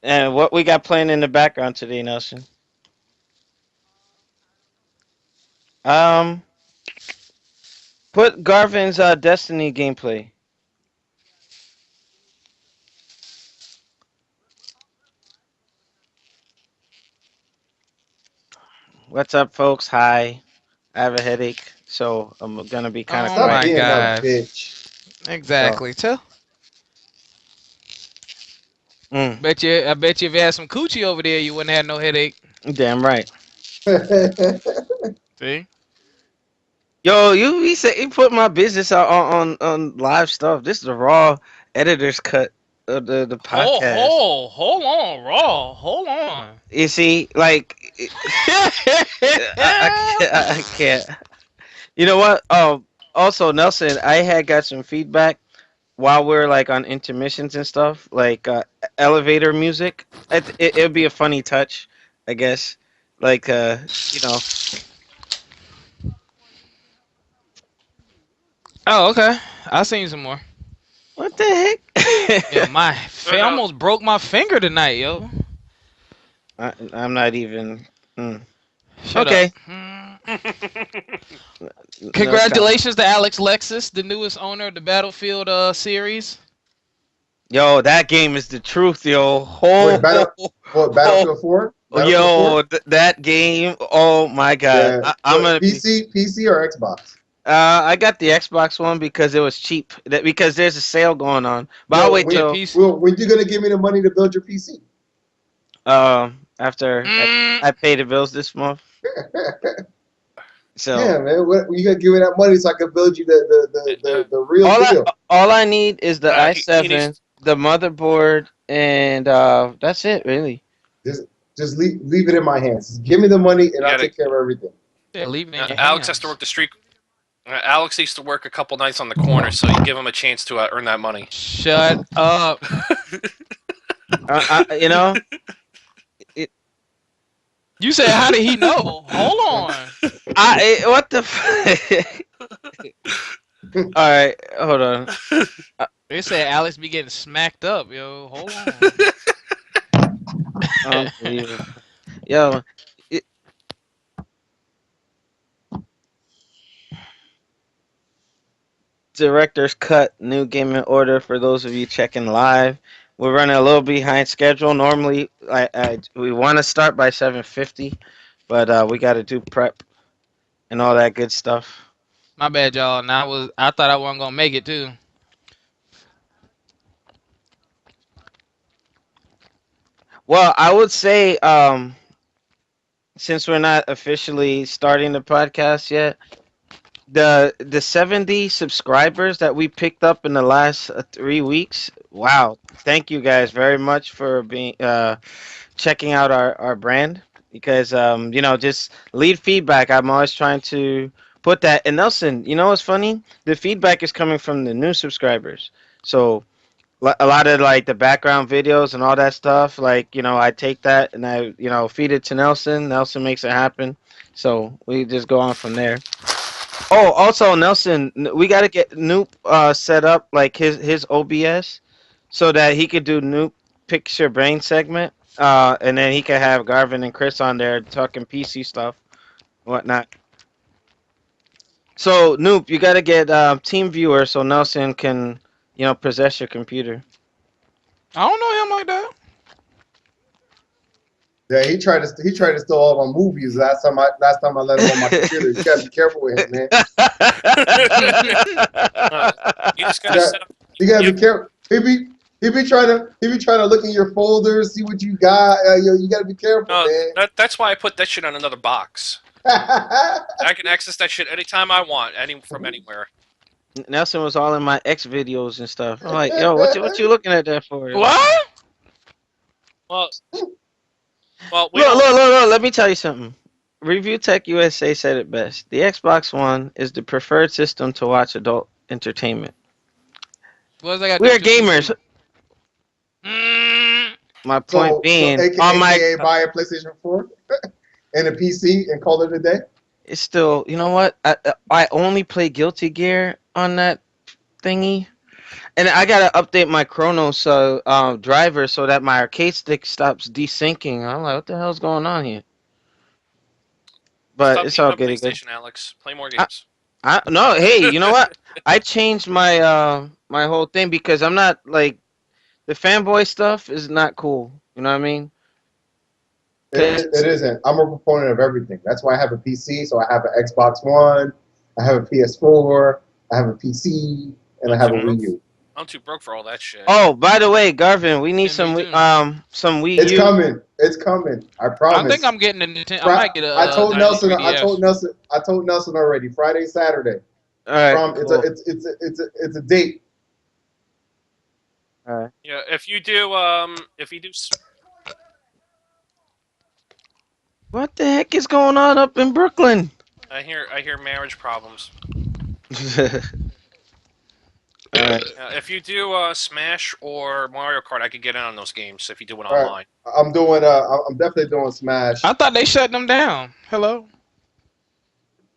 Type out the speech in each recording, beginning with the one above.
And what we got playing in the background today, Nelson? Um, put Garvin's Destiny gameplay. What's up, folks? Hi. I have a headache, so I'm gonna be kind of Oh Stop quiet. my being a gosh. bitch. So, Exactly. Too. mm, I bet you if you had some coochie over there, you wouldn't have no headache. damn right. See? Yo, you said you put my business out on live stuff. This is the raw editor's cut of the podcast. Hold on, Raw. Hold on. You see, like I can't. I can't. You know what? Also, Nelson, I had got some feedback while we're like on intermissions and stuff, like elevator music. It'd be a funny touch, I guess. Like, you know, Oh, okay. I'll send you some more. what the Yo, heck? I almost broke my finger tonight, yo. I'm not even. Hmm. Shut up. Okay. No comment. Congratulations to Alex Lexus, the newest owner of the Battlefield series. Yo, that game is the truth, yo. Wait, Oh, Battlefield 4? Battlefield 4? yo, that game. Oh my God, Yeah. I'm What, gonna be. PC or Xbox? I got the Xbox One because it was cheap. Because there's a sale going on. But I'll Yo, wait Yeah, when, till PC. when you gonna give me the money to build your PC? after Mm, I pay the bills this month. So Yeah, man. You gotta give me that money so I can build you the real all I deal. all I need is the he i7, needs. the motherboard, and that's it really. Just just leave it in my hands. Just give me the money and You I'll gotta. take care of everything. yeah, leave it in your Alex has to hands. work the street. Alex needs to work a couple nights on the corner, so you give him a chance to earn that money. Shut up. You know, it, You said, how did he know? Hold on. what the. All right, hold on. They said Alex be getting smacked up, yo. Hold on. Unbelievable. Yo, it, director's cut, new game in order for those of you checking live. We're running a little behind schedule. Normally, we want to start by 7:50, but we got to do prep and all that good stuff. My bad, y'all. Now I thought I wasn't gonna make it too. Well, I would say, since we're not officially starting the podcast yet, the 70 subscribers that we picked up in the last 3 weeks. Wow! Thank you guys very much for being checking out our brand because just leave feedback. I'm always trying to put that. And Nelson, you know what's funny? The feedback is coming from the new subscribers. So a lot of like the background videos and all that stuff, like I take that and I feed it to Nelson. Nelson makes it happen. So we just go on from there. Oh, also Nelson, we got to get Noop set up like his OBS so that he could do Noop picture brain segment. And then he could have Garvin and Chris on there talking PC stuff, whatnot. So Noop, you got to get Team Viewer so Nelson can possess your computer. I don't know him like that. Yeah, he tried to steal all my movies last time I let him on my computer. You gotta be careful with him, man. You just You gotta got set up. you gotta You, be careful. He be trying to look in your folders, see what you got. You gotta be careful, man. that's why I put that shit on another box. I can access that shit anytime I want, from anywhere. Nelson was all in my X videos and stuff. I'm like, yo, what you looking at that for? What? Well, well, we Look, don't. look, look, look. Let me tell you something. Review Tech USA said it best. The Xbox One is the preferred system to watch adult entertainment. What's I got to We are do with gamers. PC? Mm, My point so being, on my, AKA buy a PlayStation 4 and a PC and call it a day. it's still, you know what? I only play Guilty Gear on that thingy. And I gotta update my Chronos driver so that my arcade stick stops desyncing. I'm like, what the hell's going on here? But Stop it's beating all up good. Good. PlayStation, Alex. Play more I, games. no, hey, you know what? I changed my my whole thing because I'm not like the fanboy stuff is not cool. You know what I mean? It isn't. I'm a proponent of everything. That's why I have a PC. So I have an Xbox One, I have a PS4, I have a PC, and I I'm have too a broke. Wii U. I'm too broke for all that shit. Oh, by the way, Garvin, we need And me too. some Wii It's U. coming. It's coming. I I think promise. I'm getting a Nintendo. I might get I a told Nintendo Nelson. I 3DS. told Nelson. I told Nelson already. Friday, Saturday. All right, It's a cool. it's a date. All right. Yeah, if you do, What the heck is going on up in Brooklyn? I hear marriage problems. All right. If you do Smash or Mario Kart, I could get in on those games if you do it All right. online. I'm doing. I'm definitely doing Smash. I thought they shut them down. Hello.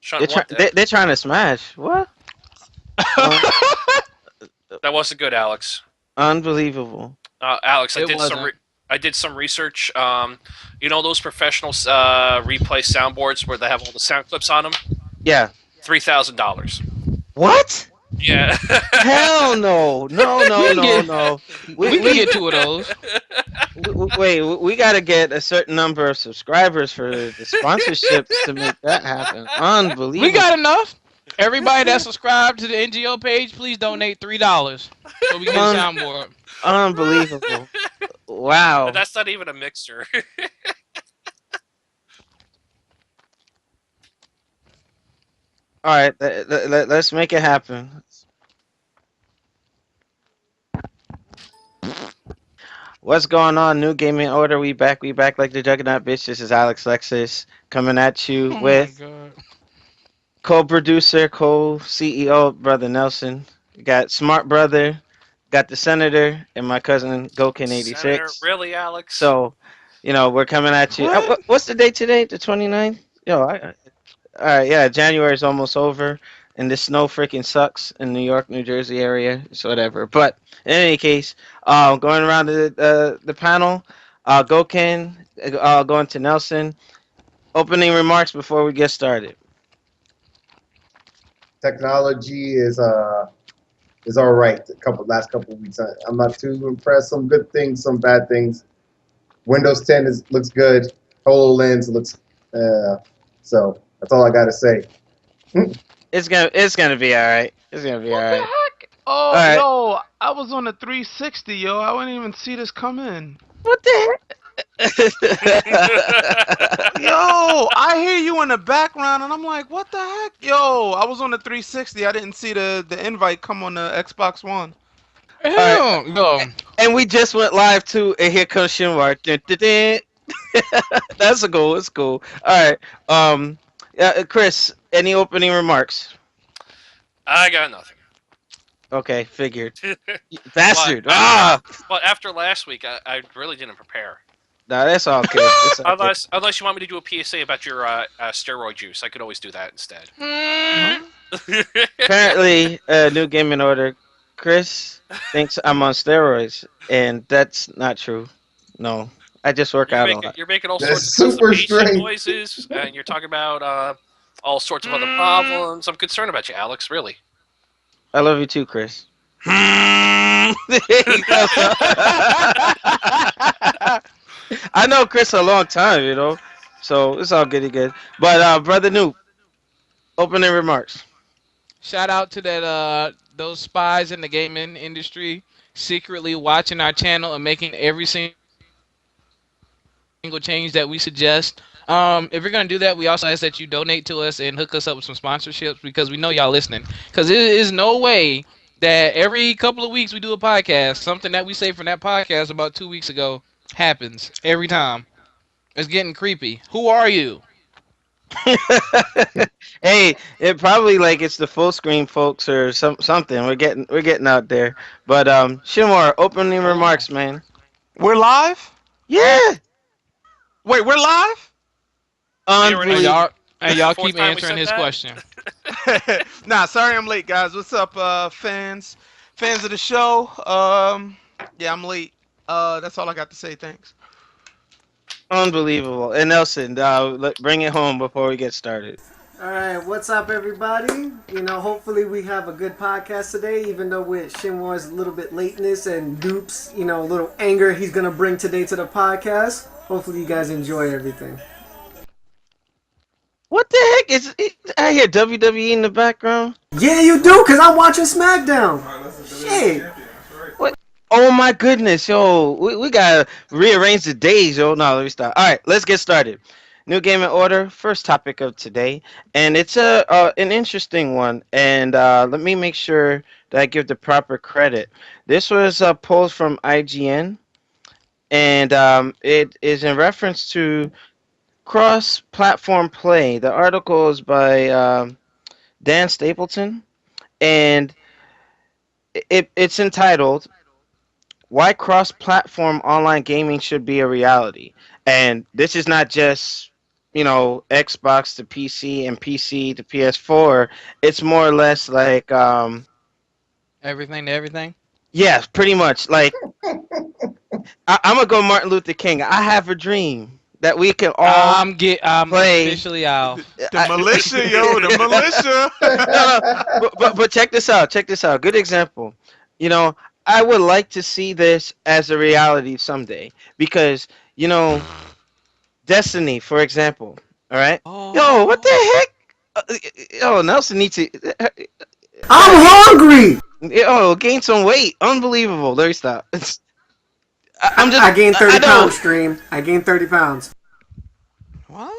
Shut what? They're trying to smash. What? Uh, That wasn't good, Alex. unbelievable. Alex, It wasn't. I did some research. You know those professional replay soundboards where they have all the sound clips on them? Yeah. $3,000. What? Yeah. Hell no. No, no, We can no, get no. we can get two of those. Wait, we got to get a certain number of subscribers for the sponsorships to make that happen. Unbelievable. We got enough. Everybody that's subscribed to the NGO page, please donate $3 so we can get a soundboard. Unbelievable. Wow. That's not even a mixer. All right, let's make it happen. What's going on, New Gaming Order? We back like the Juggernaut bitch. This is Alex Lexus coming at you Oh my with god. co-producer, co-CEO, Brother Nelson. We got Smart Brother, got the Senator, and my cousin Gokin86. Senator, really, Alex? So, we're coming at you. What? What's the date today? The 29th? All right, yeah, January is almost over, and the snow freaking sucks in New York, New Jersey area. So whatever. But in any case, going around the panel, Gokin, going to Nelson. Opening remarks before we get started. Technology is all right. Last couple of weeks, I'm not too impressed. Some good things, some bad things. Windows 10 looks good. HoloLens looks. So that's all I gotta say. It's gonna be all right. It's gonna be all What the right. heck? Oh, right. yo, I was on the 360, yo. I wouldn't even see this come in. What the heck? Yo, I hear you in the background, and I'm like, what the heck? Yo, I was on the 360. I didn't see the invite come on the Xbox One. Hell, yo. And we just went live too, and here comes Shinwar. Dun, dun, dun. That's a goal. It's cool. All right. Chris, any opening remarks? I got nothing. Okay, figured. Bastard. But after last week, I really didn't prepare. No, that's all good. It's all good. Unless you want me to do a PSA about your steroid juice, I could always do that instead. Apparently, New Gaming Order, Chris thinks I'm on steroids, and that's not true. No, I just work out a lot. You're making all That's sorts of super constipation strange. noises, and you're talking about all sorts of other problems. I'm concerned about you, Alex. Really. I love you too, Chris. I know Chris a long time, so it's all good. But brother Noob, opening remarks. Shout out to those spies in the gaming industry secretly watching our channel and making every single change that we suggest. If you're gonna do that, we also ask that you donate to us and hook us up with some sponsorships because we know y'all listening. Because there is no way that every couple of weeks we do a podcast, something that we say from that podcast about 2 weeks ago happens every time. It's getting creepy. Who are you? Hey, it probably like it's the full screen folks or something. We're getting out there. But Shimor, opening remarks, man. We're live? Yeah. Wait, we're live? And Unbelievable. y'all Fourth keep time we answering said his that? question. Nah, sorry I'm late, guys. What's up, fans? Fans of the show. Yeah, I'm late. That's all I got to say. Thanks. Unbelievable. And Nelson, bring it home before we get started. All right, what's up, everybody? Hopefully we have a good podcast today, even though with Shinwar's a little bit lateness and Dupes, a little anger he's gonna bring today to the podcast. Hopefully you guys enjoy everything. What the heck is it? I hear WWE in the background. Yeah, you do, cause I'm watching SmackDown. Shit. What? Oh my goodness, yo, we gotta rearrange the days, yo. No, let me start. All right, let's get started. New game in order. First topic of today, and it's an interesting one. And let me make sure that I give the proper credit. This was a poll from IGN, and it is in reference to cross-platform play. The article is by Dan Stapleton, and it's entitled "Why Cross-Platform Online Gaming Should Be a Reality." And this is not just Xbox to PC and PC to PS4. It's more or less like Everything to everything. yeah, pretty much. Like I'm gonna go Martin Luther King. I have a dream that we can all I'm play. officially out. The militia, yo, the militia. But check this out. Check this out. Good example. I would like to see this as a reality someday because Destiny, for example. All right. Oh. Yo, what the heck? Yo, Nelson needs to. I'm hungry. Yo, gain some weight. Unbelievable. Let me stop. I'm just. I gained 30 I know. pounds, stream. I gained 30 pounds. What?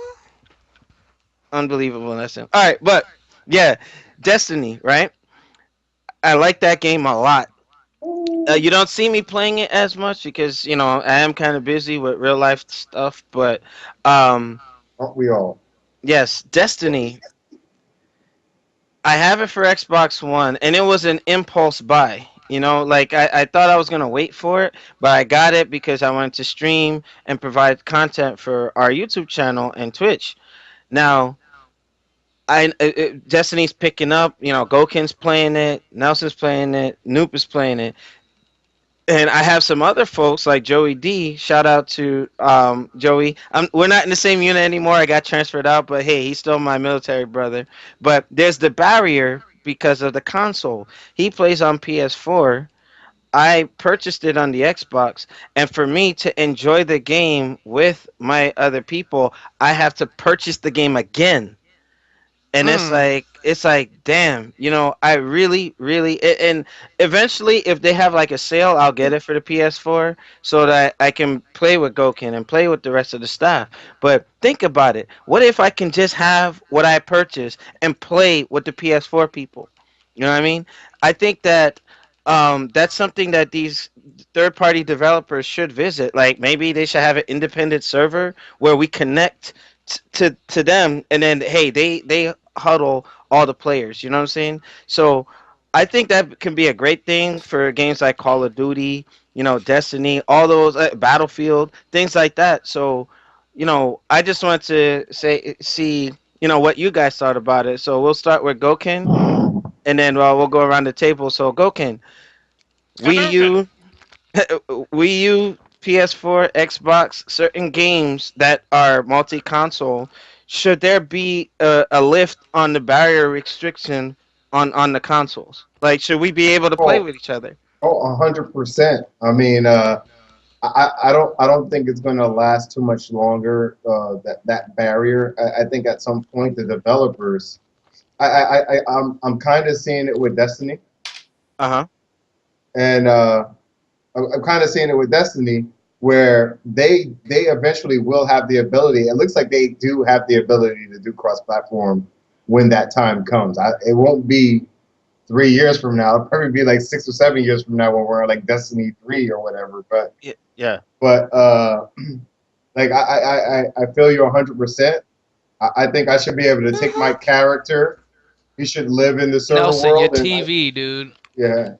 Unbelievable, Nelson. All right, but yeah, Destiny, right? I like that game a lot. You don't see me playing it as much because I am kind of busy with real life stuff. But Aren't we all? yes, Destiny. I have it for Xbox One, and it was an impulse buy. Like I thought I was gonna wait for it, but I got it because I wanted to stream and provide content for our YouTube channel and Twitch. Now, Destiny's picking up. Gokin's playing it, Nelson's playing it, Noop is playing it, and I have some other folks like Joey D. Shout out to Joey. We're not in the same unit anymore. I got transferred out, but hey, he's still my military brother. But there's the barrier because of the console. He plays on PS4. I purchased it on the Xbox, and for me to enjoy the game with my other people, I have to purchase the game again. And it's like damn, I really and eventually if they have like a sale, I'll get it for the PS4 so that I can play with Gokin and play with the rest of the staff. But think about it, what if I can just have what I purchased and play with the PS4 people? You know what I mean? I think that that's something that these third party developers should visit. Like maybe they should have an independent server where we connect to them, and then hey, they huddle all the players. You know what I'm saying? So I think that can be a great thing for games like Call of Duty, Destiny, all those Battlefield, things like that. So I just want to see what you guys thought about it. So we'll start with Gokin, and then we'll go around the table. So Gokin, Wii U, Wii U, PS4, Xbox, certain games that are multi-console, should there be a lift on the barrier restriction on the consoles? Like, should we be able to play with each other? Oh, 100%. I mean, I don't think it's going to last too much longer. That barrier. I think at some point the developers. I'm kind of seeing it with Destiny. Uh-huh. And I'm kind of seeing it with Destiny, where they eventually will have the ability. It looks like they do have the ability to do cross-platform when that time comes. It won't be 3 years from now. It'll probably be like 6 or 7 years from now when we're like Destiny 3 or whatever. But yeah. But like I feel you 100%. I think I should be able to take my character. He should live in the server Nelson, world. your TV, dude. Yeah.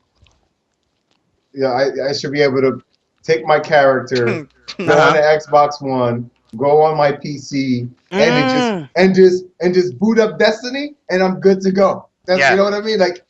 Yeah, I should be able to take my character, go on the Xbox One, go on my PC, and just boot up Destiny, and I'm good to go. That's You know what I mean? Like,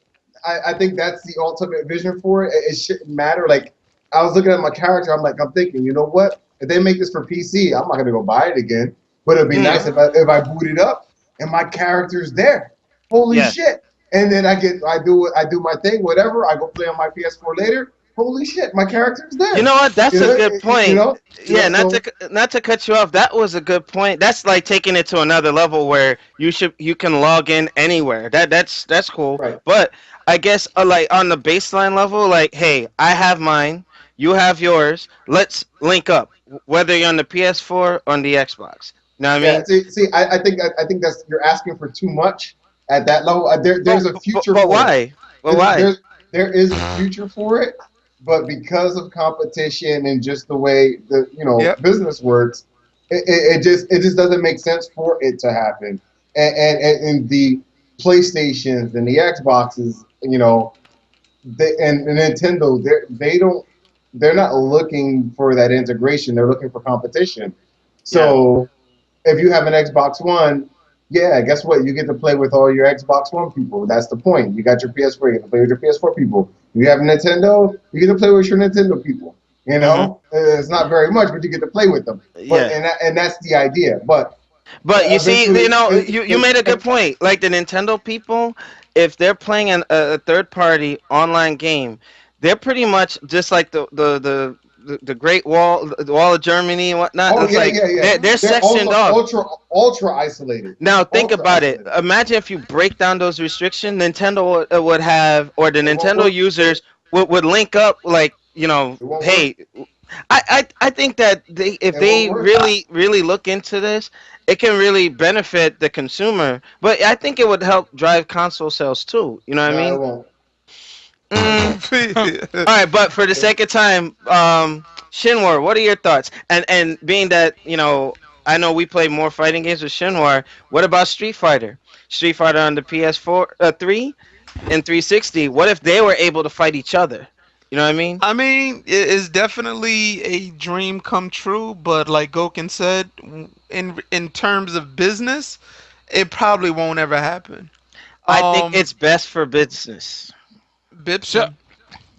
I think that's the ultimate vision for it. It shouldn't matter. Like I was looking at my character, I'm thinking, you know what? If they make this for PC, I'm not gonna go buy it again. But it'd be nice Mm. if I boot it up and my character's there. Holy Yeah. shit! And then I do my thing, whatever. I go play on my PS4 later. Holy shit, my character's there. You know what? That's a good point. Yeah, so, not to cut you off. That was a good point. That's like taking it to another level where you can log in anywhere. That's cool. right. But I guess like on the baseline level, like, hey, I have mine, you have yours. Let's link up, whether you're on the PS4 or on the Xbox. You know what I Yeah, mean? I think that's you're asking for too much at that level. There's a future But for it. why? But There's, why? there's there is a future for it, but because of competition and just the way the Yep. business works, it just doesn't make sense for it to happen. And the PlayStations and the Xboxes, and Nintendo, they're not looking for that integration. They're looking for competition. So if you have an Xbox One, yeah, guess what? You get to play with all your Xbox One people. That's the point. You got your PS4, you get to play with your PS4 people. If you have a Nintendo, you get to play with your Nintendo people. It's not very much, but you get to play with them. But, Yeah. and that's the idea. But you see, eventually, you made a good point. Like the Nintendo people, if they're playing a third party online game, they're pretty much just like the Great Wall, the Wall of Germany and whatnot. Oh It's yeah, like yeah, yeah. they're sectioned off. Ultra isolated. Now think Ultra about it. isolated. Imagine if you break down those restrictions, Nintendo would have, or the It won't Nintendo work. users would link up like, It won't hey, I think that if It they won't work. really look into this, it can really benefit the consumer. But I think it would help drive console sales too. You know what I No, it mean? won't. All right, but for the sake of time, Shinwar, what are your thoughts? And being that I know we play more fighting games with Shinwar. What about Street Fighter? Street Fighter on the PS4, 3, and 360. What if they were able to fight each other? You know what I mean? I mean, it is definitely a dream come true, but like Goken said, in terms of business, it probably won't ever happen. I think it's best for business. Bipson.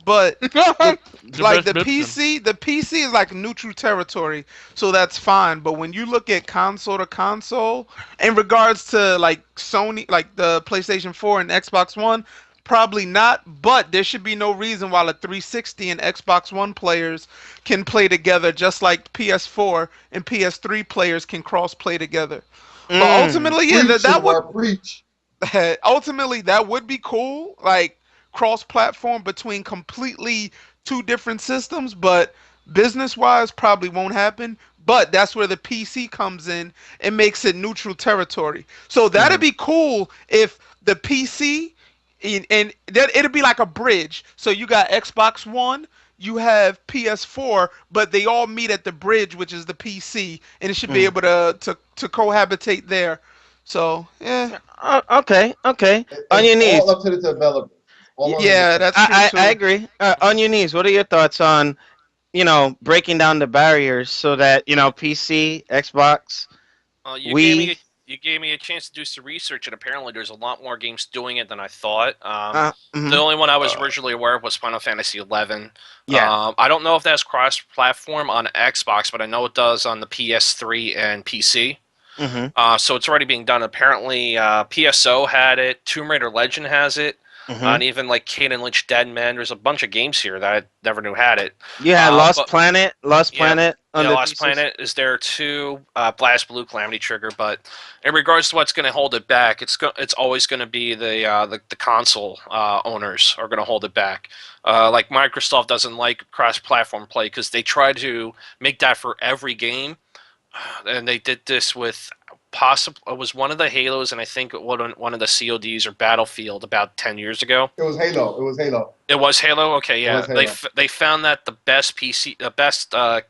But like the PC is like neutral territory, so that's fine. But when you look at console to console, in regards to like Sony, like the PlayStation 4 and Xbox One, probably not. But there should be no reason why the 360 and Xbox One players can play together, just like PS4 and PS3 players can cross play together. But ultimately, yeah, Preach, that would Shinwar, preach. ultimately that would be cool, like cross-platform between completely two different systems, but business-wise probably won't happen. But that's where the PC comes in and makes it neutral territory. So that'd be cool if the PC and that it'd be like a bridge. So you got Xbox One, you have PS4, but they all meet at the bridge, which is the PC, and it should be able to cohabitate there. So yeah. Okay. On your It's knees. all up to the developers. All on Yeah, the- that's true too. I agree. On your knees. What are your thoughts on breaking down the barriers so that PC, Xbox, we. You gave me a chance to do some research, and apparently there's a lot more games doing it than I thought. Mhm. The only one I was originally aware of was Final Fantasy XI. Yeah. I don't know if that's cross-platform on Xbox, but I know it does on the PS3 and PC. Mm-hmm. So it's already being done. Apparently, PSO had it. Tomb Raider Legend has it. Mm-hmm. And even like Kane and Lynch Dead Men. There's a bunch of games here that I never knew had it. You had Lost but- Planet on the Lost PC. Planet is there too. Blast Blue, Calamity Trigger. But in regards to what's going to hold it back, it's always going to be the console owners are going to hold it back. Like Microsoft doesn't like cross-platform play because they try to make that for every game, and they did this with. It was one of the Halos, and I think one of the CODs or Battlefield about 10 years ago. It was Halo. It was Halo. Okay, yeah. It was Halo. They found that the best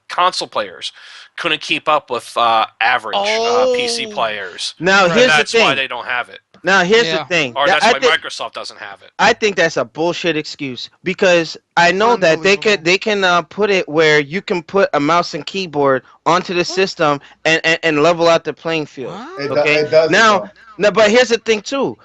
console players couldn't keep up with average PC players. Now And here's the that's why thing. they don't have it, Now here's Yeah. the thing. or that's I why think, Microsoft doesn't have it. I think that's a bullshit excuse because I know that they can put it where you can put a mouse and keyboard onto the system and level out the playing field. What? It Okay. does. Now, but here's the thing too.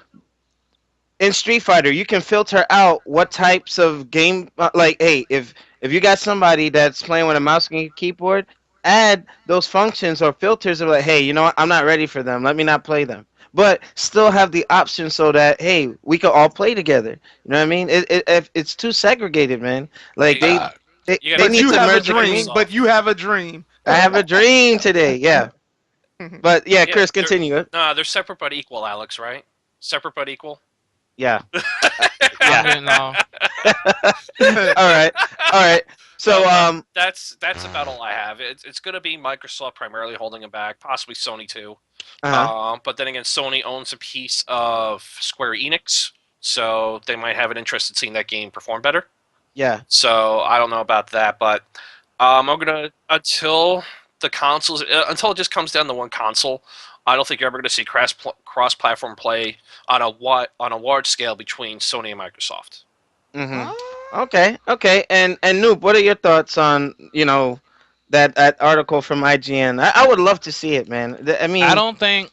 in Street Fighter, you can filter out what types of game. Like, hey, if you got somebody that's playing with a mouse and keyboard, add those functions or filters of like, hey, you know what? I'm not ready for them. Let me not play them. But still have the option so that hey, we could all play together. You know what I mean? It's too segregated, man. Like You got you got they to But need you to have a merge the dream. community. But you have a dream. I have a dream today. Yeah, but yeah, Yeah, Chris, continue. they're separate but equal, Alex. Right? Separate but equal. Yeah, I'm yeah. getting no. All right, all right. But So that's about all I have. It's going to be Microsoft primarily holding it back, possibly Sony too. uh-huh. But then again, Sony owns a piece of Square Enix, so they might have an interest in seeing that game perform better. Yeah. So I don't know about that, but I'm gonna until the consoles until it just comes down to one console. I don't think you're ever going to see cross-platform play on a large scale between Sony and Microsoft. Mm-hmm. Okay, okay. And Noob, what are your thoughts on that article from IGN? I would love to see it, man. I I mean, don't think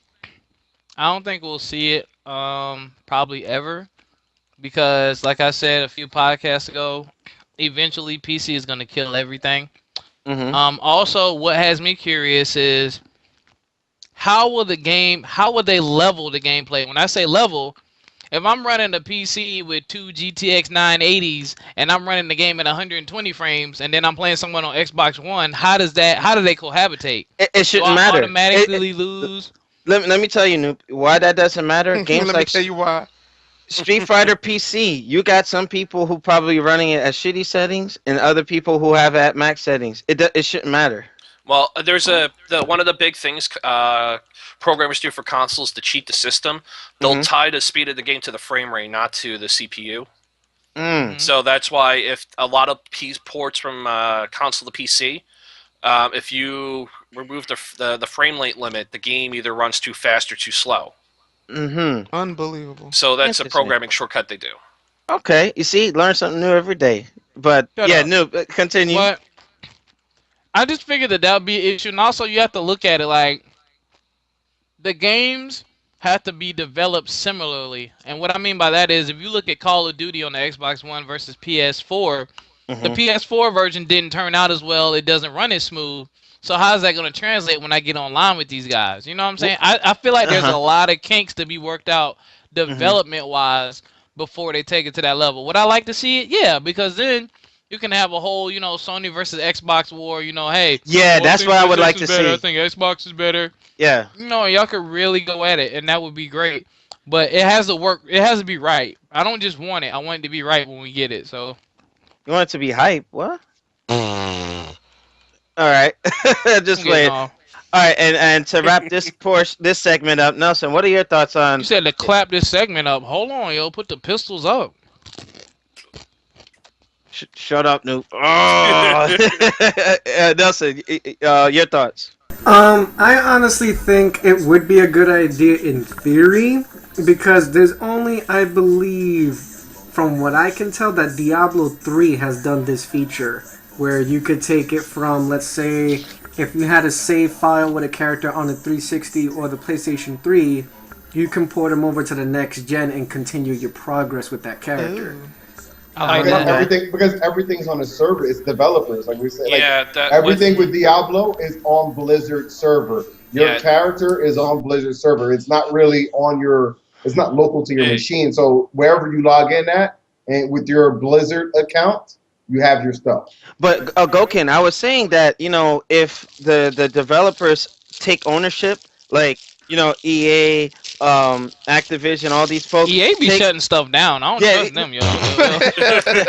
I don't think we'll see it probably ever because like I said a few podcasts ago, eventually PC is gonna kill everything. mm-hmm, Also what has me curious is how will they level the gameplay? When I say level, if I'm running a PC with two GTX 980s and I'm running the game at 120 frames and then I'm playing someone on Xbox One, how do they cohabitate? it Do shouldn't I matter. automatically lose? Let me tell you, Noob, why that doesn't matter. Games Let me like tell you why. Street Fighter PC, you got some people who probably running it at shitty settings and other people who have it at max settings. It shouldn't matter. Well, there's one of the big things programmers do for consoles to cheat the system. They'll Mm-hmm. tie the speed of the game to the frame rate, not to the CPU. Mm. So that's why if a lot of ports from console to PC, if you remove the frame rate limit, the game either runs too fast or too slow. Mm-hmm. Unbelievable. So that's a Interesting. programming shortcut they do. Okay, you see, learn something new every day. But Shut yeah, up. Noob, continue. But I just figured that would be an issue, and also you have to look at it like the games have to be developed similarly. And what I mean by that is if you look at Call of Duty on the Xbox One versus PS4, the Mm-hmm. PS4 version didn't turn out as well. It doesn't run as smooth. So how's that going to translate when I get online with these guys? You know what I'm saying? I feel like there's a Uh-huh. lot of kinks to be worked out Mm-hmm. development-wise before they take it to that level. Would I like to see it? Yeah, because then you can have a whole, Sony versus Xbox war. Hey, Yeah, I that's think what I would like to PlayStation's better. I see. think Xbox is better. Yeah. Y'all could really go at it, and that would be great. But it has to work. It has to be right. I don't just want it. I want it to be right when we get it. So You want it to be hype? What? All right. Just I'm getting wait. off. All right, and to wrap this segment up, Nelson, what are your thoughts on? You said to clap this segment up. Hold on, yo. Put the pistols up. Shut up, Noob. Oh. Nelson, your thoughts? I honestly think it would be a good idea in theory because there's only, I believe, from what I can tell, that Diablo 3 has done this feature where you could take it from, let's say, if you had a save file with a character on the 360 or the PlayStation 3, you can port them over to the next gen and continue your progress with that character. Ooh. I like Because that. because everything's on a server. It's developers, like we said. Like, Yeah, that everything with Diablo is on Blizzard server. Your Yeah. character is on Blizzard server. It's not really on your. It's not local to your Yeah. machine. So wherever you log in at, and with your Blizzard account, you have your stuff. But Gokin, I was saying that if the developers take ownership, like EA, Activision, all these folks. EA be take, shutting stuff down. I don't Yeah, trust them, yo.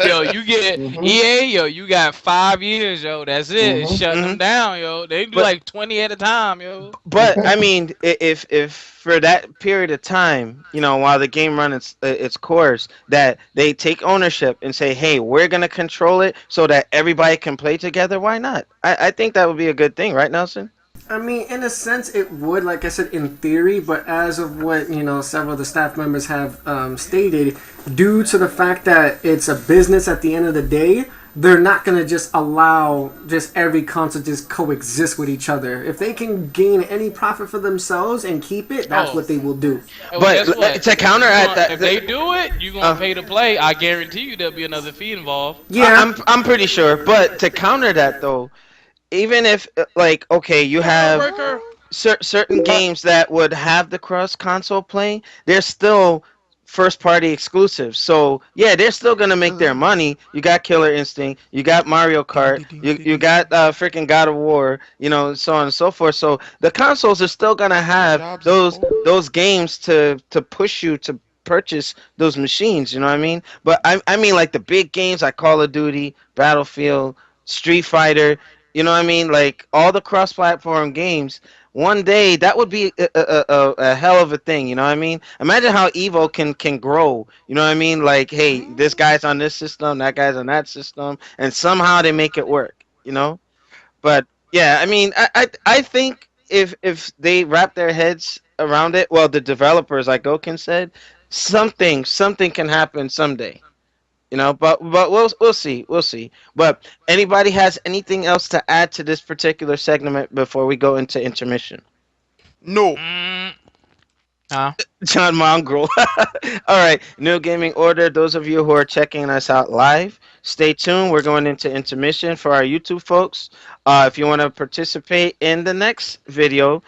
Yo, you get Mhm. EA, yo. You got 5 years, yo. That's it. It's Mhm. shutting them down, yo. They do But- like 20 at a time, yo. But I mean, if for that period of time, while the game runs its course, that they take ownership and say, hey, we're gonna control it so that everybody can play together. Why not? I think that would be a good thing, right, Nelson? I mean, in a sense, it would, like I said, in theory, but as of what, several of the staff members have stated, due to the fact that it's a business at the end of the day, they're not gonna just allow just every console just coexist with each other. If they can gain any profit for themselves and keep it, that's Oh, what they will do. well, But guess what? to counter at that, If they do it, you gonna pay to play. I guarantee you there'll be another fee involved. Yeah, I'm pretty sure. But to counter that though, even if like okay, you have Breaker. certain games that would have the cross console playing, they're still first party exclusives. So yeah, they're still gonna make their money. You got Killer Instinct, you got Mario Kart, you got freaking God of War, so on and so forth. So the consoles are still gonna have Jobs and those games to push you to purchase those machines. You know what I mean? But I mean like the big games like Call of Duty, Battlefield, Street Fighter. You know what I mean? Like all the cross-platform games. One day that would be a hell of a thing. You know what I mean? Imagine how Evo can grow. You know what I mean? Like, hey, this guy's on this system, that guy's on that system, and somehow they make it work. But yeah, I mean, I think if they wrap their heads around it, well, the developers, like Gokin said, something can happen someday. But we'll see. But anybody has anything else to add to this particular segment before we go into intermission? no. Mm, huh? John Mongrel. All right, New Gaming Order. Those of you who are checking us out live, stay tuned. We're going into intermission for our YouTube folks. If you want to participate in the next video,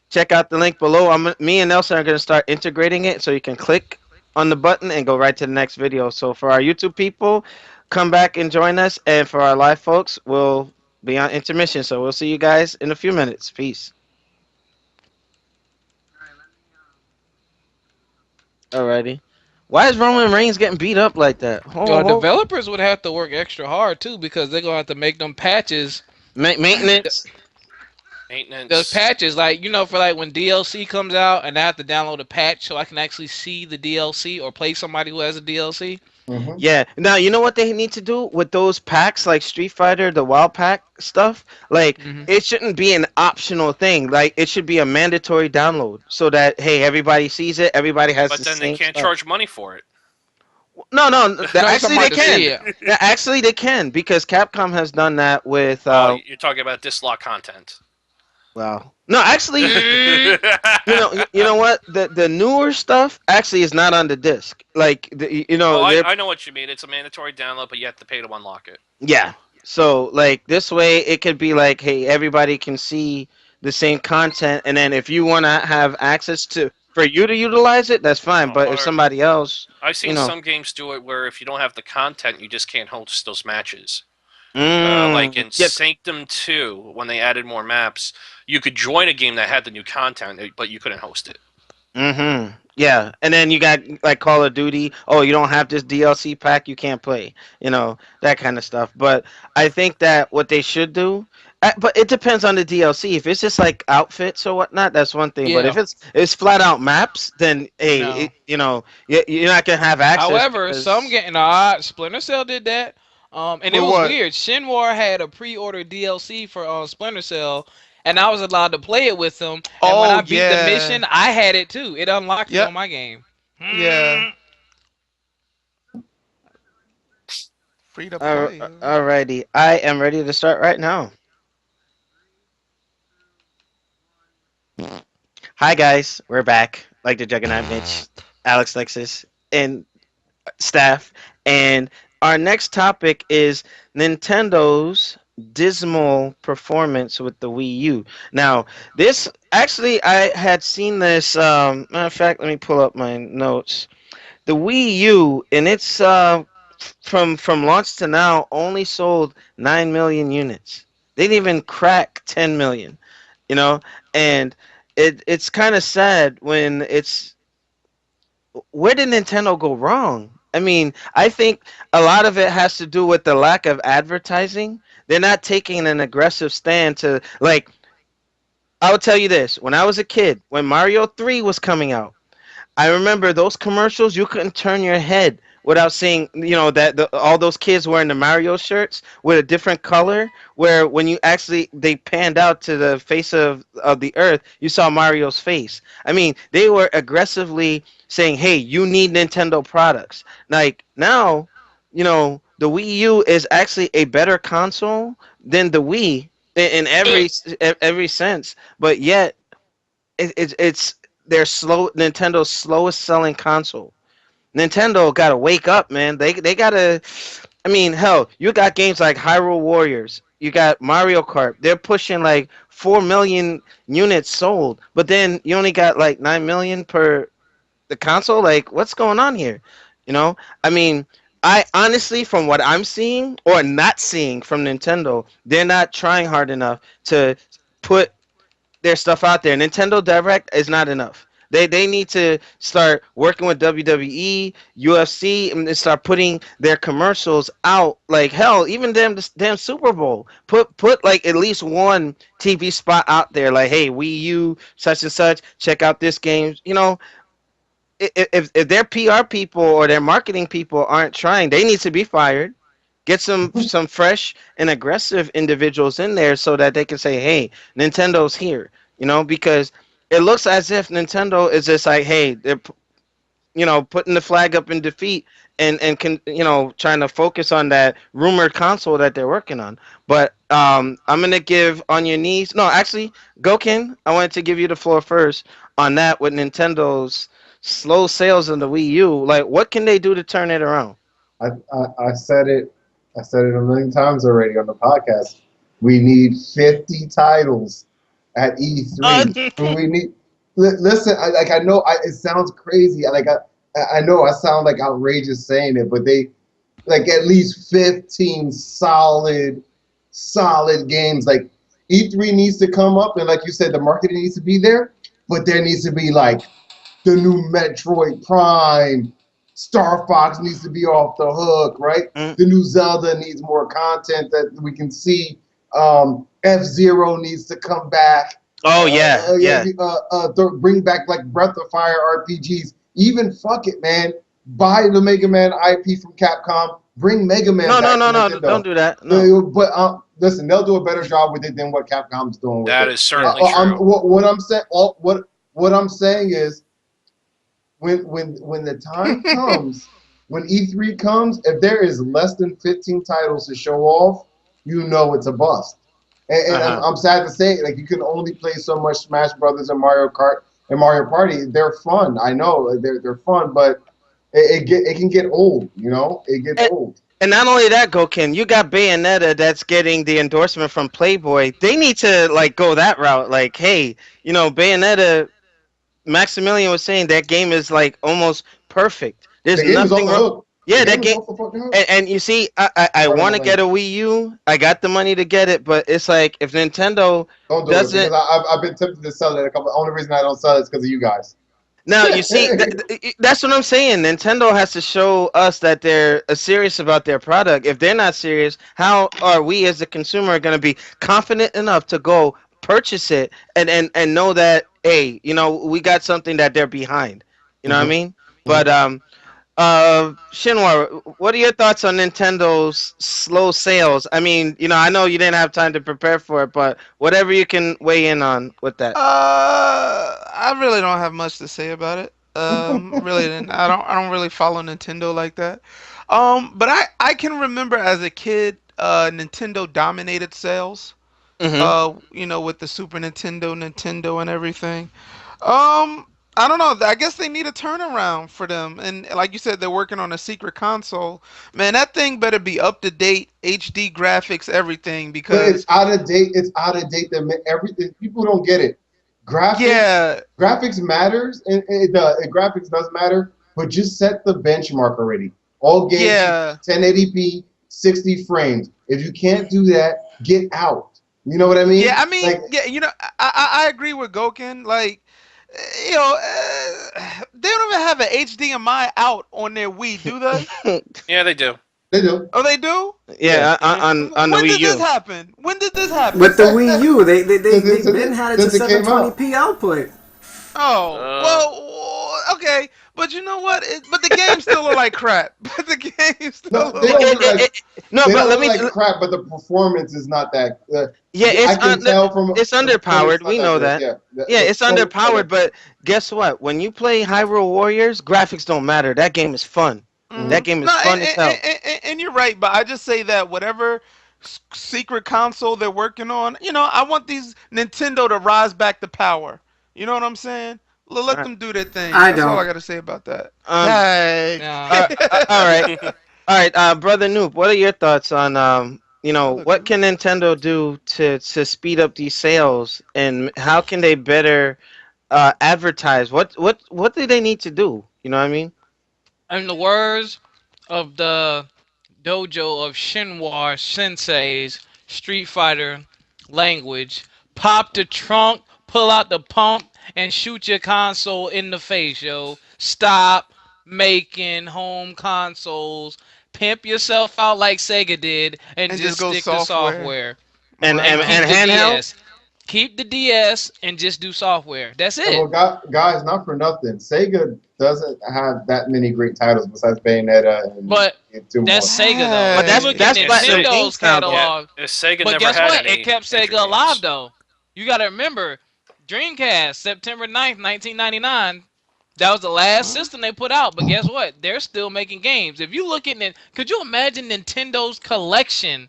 check out the link below. Me and Nelson are going to start integrating it so you can click on the button and go right to the next video. So for our YouTube people, come back and join us. And for our live folks, we'll be on intermission. So we'll see you guys in a few minutes. Peace. Alrighty. Why is Roman Reigns getting beat up like that? Developers would have to work extra hard too because they're gonna have to make them patches. Maintenance. Those Maintenance. patches, like for like when DLC comes out, and I have to download a patch so I can actually see the DLC or play somebody who has a DLC. Hmm. Yeah. Now you know what they need to do with those packs, like Street Fighter, the Wild Pack stuff. Like Hmm. it shouldn't be an optional thing. Like it should be a mandatory download, so that hey, everybody sees it. Everybody has But the then they same can't stuff. charge money for it. No. No, Actually, they somebody to see can. it. Yeah, actually, they can because Capcom has done that with. You're talking about dislike content. Well, no, actually, Mm, you know what? The newer stuff actually is not on the disc. Like Oh, they're I know what you mean. It's a mandatory download, but you have to pay to unlock it. yeah. So like this way, it could be like, hey, everybody can see the same content, and then if you want to have access to for you to utilize it, that's fine. But if Or somebody else, I've seen you know, some games do it where if you don't have the content, you just can't host those matches. Like in yeah, Sanctum 2, when they added more maps, you could join a game that had the new content, but you couldn't host it. yeah, and then you got like Call of Duty. Oh, you don't have this DLC pack, you can't play. That kind of stuff. But I think that what they should do, but it depends on the DLC. If it's just like outfits or whatnot, that's one thing. But yeah. if it's flat out maps, then hey, No. you're not gonna have access. However, because- some game, Splinter Cell did that. And it For was what? weird. Shinwar had a pre-order DLC for Splinter Cell, and I was allowed to play it with them. And when Oh, I beat yeah. the mission, I had it too. It unlocked it Yep. on my game. Yeah. Free to play. Alrighty, I am ready to start right now. Hi guys, we're back. Like the Juggernaut Mitch, Alex Lexus, and staff. And our next topic is Nintendo's dismal performance with the Wii U. Now, this actually I had seen this. Matter of fact, let me pull up my notes. The Wii U, in its from launch to now, only sold 9 million units. They didn't even crack 10 million. And it's kind of sad when it's where did Nintendo go wrong? I mean, I think a lot of it has to do with the lack of advertising. They're not taking an aggressive stand to like. I will tell you this: when I was a kid, when Mario 3 was coming out, I remember those commercials. You couldn't turn your head without seeing, that all those kids wearing the Mario shirts with a different color. Where when you actually they panned out to the face of the earth, you saw Mario's face. I mean, they were aggressively saying, "Hey, you need Nintendo products." Like now, the Wii U is actually a better console than the Wii in every sense. But yet, it's their slow Nintendo's slowest selling console. Nintendo gotta wake up, man. They gotta. I mean, hell, you got games like Hyrule Warriors. You got Mario Kart. They're pushing like 4 million units sold, but then you only got like 9 million per the console. Like, what's going on here? You know, I mean, I honestly, from what I'm seeing or not seeing from Nintendo, they're not trying hard enough to put their stuff out there. Nintendo Direct is not enough. They need to start working with WWE, UFC, and they start putting their commercials out. Like hell, even damn Super Bowl. Put like at least one TV spot out there. Like, hey, Wii U, such and such. Check out this game. You know, if their PR people or their marketing people aren't trying, they need to be fired. Get some fresh and aggressive individuals in there so that they can say, "Hey, Nintendo's here." You know, because it looks as if Nintendo is just like, "Hey, they're putting the flag up in defeat and can trying to focus on that rumored console that they're working on." But I'm gonna give on your knees. No, actually, Gokin, I wanted to give you the floor first on that with Nintendo's slow sales in the Wii U. Like, what can they do to turn it around? I said it. I said it a million times already on the podcast. We need 50 titles at E3. We need. Listen, I know it sounds crazy. I know I sound like outrageous saying it, but they like at least 15 solid games. Like E3 needs to come up, and like you said, the marketing needs to be there, but there needs to be like the new Metroid Prime. Star Fox needs to be off the hook, right? The new Zelda needs more content that we can see. F-Zero needs to come back. Oh yeah, yeah. Bring back like Breath of Fire RPGs. Even fuck it, man. Buy the Mega Man IP from Capcom. Bring Mega Man. No, back no, to no, Nintendo. don't do that. No. But listen, they'll do a better job with it than what Capcom's doing. With That it. is certainly true. What I'm saying is, when the time comes, when E3 comes, if there is less than 15 titles to show off, you know it's a bust. And I'm sad to say, like, you can only play so much Smash Brothers and Mario Kart and Mario Party. They're fun, I know, they're fun, but it can get old. You know, it gets old. And not only that, Gokin, you got Bayonetta that's getting the endorsement from Playboy. They need to like go that route. Like, hey, Bayonetta. Maximilian was saying that game is like almost perfect. There's nothing wrong. Yeah, that game. And you see, I want to get a Wii U. I got the money to get it, but it's like if Nintendo doesn't. It because I've been tempted to sell it. The only reason I don't sell it is because of you guys. Now you see, that's what I'm saying. Nintendo has to show us that they're serious about their product. If they're not serious, how are we as a consumer going to be confident enough to go purchase it and know that, hey, we got something that they're behind. You know what I mean? But Shinwar, what are your thoughts on Nintendo's slow sales? I mean, I know you didn't have time to prepare for it, but whatever you can weigh in on with that. I really don't have much to say about it. Really didn't. I don't really follow Nintendo like that. But I can remember as a kid, Nintendo dominated sales. With the Super Nintendo, and everything. I don't know. I guess they need a turnaround for them. And like you said, they're working on a secret console. Man, that thing better be up to date, HD graphics, everything. But Because it's out of date. It's out of date. Everything people don't get it. Graphics matters, and graphics does matter. But just set the benchmark already. All games 1080p, 60 frames. If you can't do that, get out. You know what I mean? Yeah, I mean, I agree with Gokin. Like, they don't even have an HDMI out on their Wii, do they? Yeah, they do. They do. Oh, they do? Yeah, on the Wii U. When did this happen? When did this happen? With the Wii U, they've been had it to Since it came out. 720p output. Oh, well, okay. But you know what? But the games still look like crap. But the games still look They like don't crap. look like crap, but the performance is not that. It's underpowered. We know that. Yeah, it's underpowered. But But guess what? When you play Hyrule Warriors, graphics don't matter. That game is fun. Mhm. That game No, is fun as hell. and you're right, but I just say that whatever secret console they're working on, I want these Nintendo to rise back to power. You know what I'm saying? Let Uh, them do their thing. I That's all I don't. got to say about that. Um, Hey. Nah. all right, all right, brother Noob, what are your thoughts on Look, what can Nintendo do to speed up these sales, and how can they better advertise? What do they need to do? You know what I mean? In the words of the dojo of Shinwa Sensei's Street Fighter language, pop the trunk, pull out the pump, and shoot your console in the face, yo. Stop making home consoles. Pimp yourself out like Sega did, and and just just go stick to software. software. And And and, Wow. keep and the handheld. DS. Keep the DS and just do software. That's And it. well, guys, not for nothing. Sega doesn't have that many great titles besides Bayonetta But and two more. that's Sega though. But If you that's look Hey. at that's Yeah, Platinum Nintendo's Games now, though. yeah, catalog, Sega but never guess had what? It any kept major Sega alive games. though. You got to remember, Dreamcast, September 9th, 1999. That was the last Huh? system they put out. But guess what? They're still making games. If you look at it, could you imagine Nintendo's collection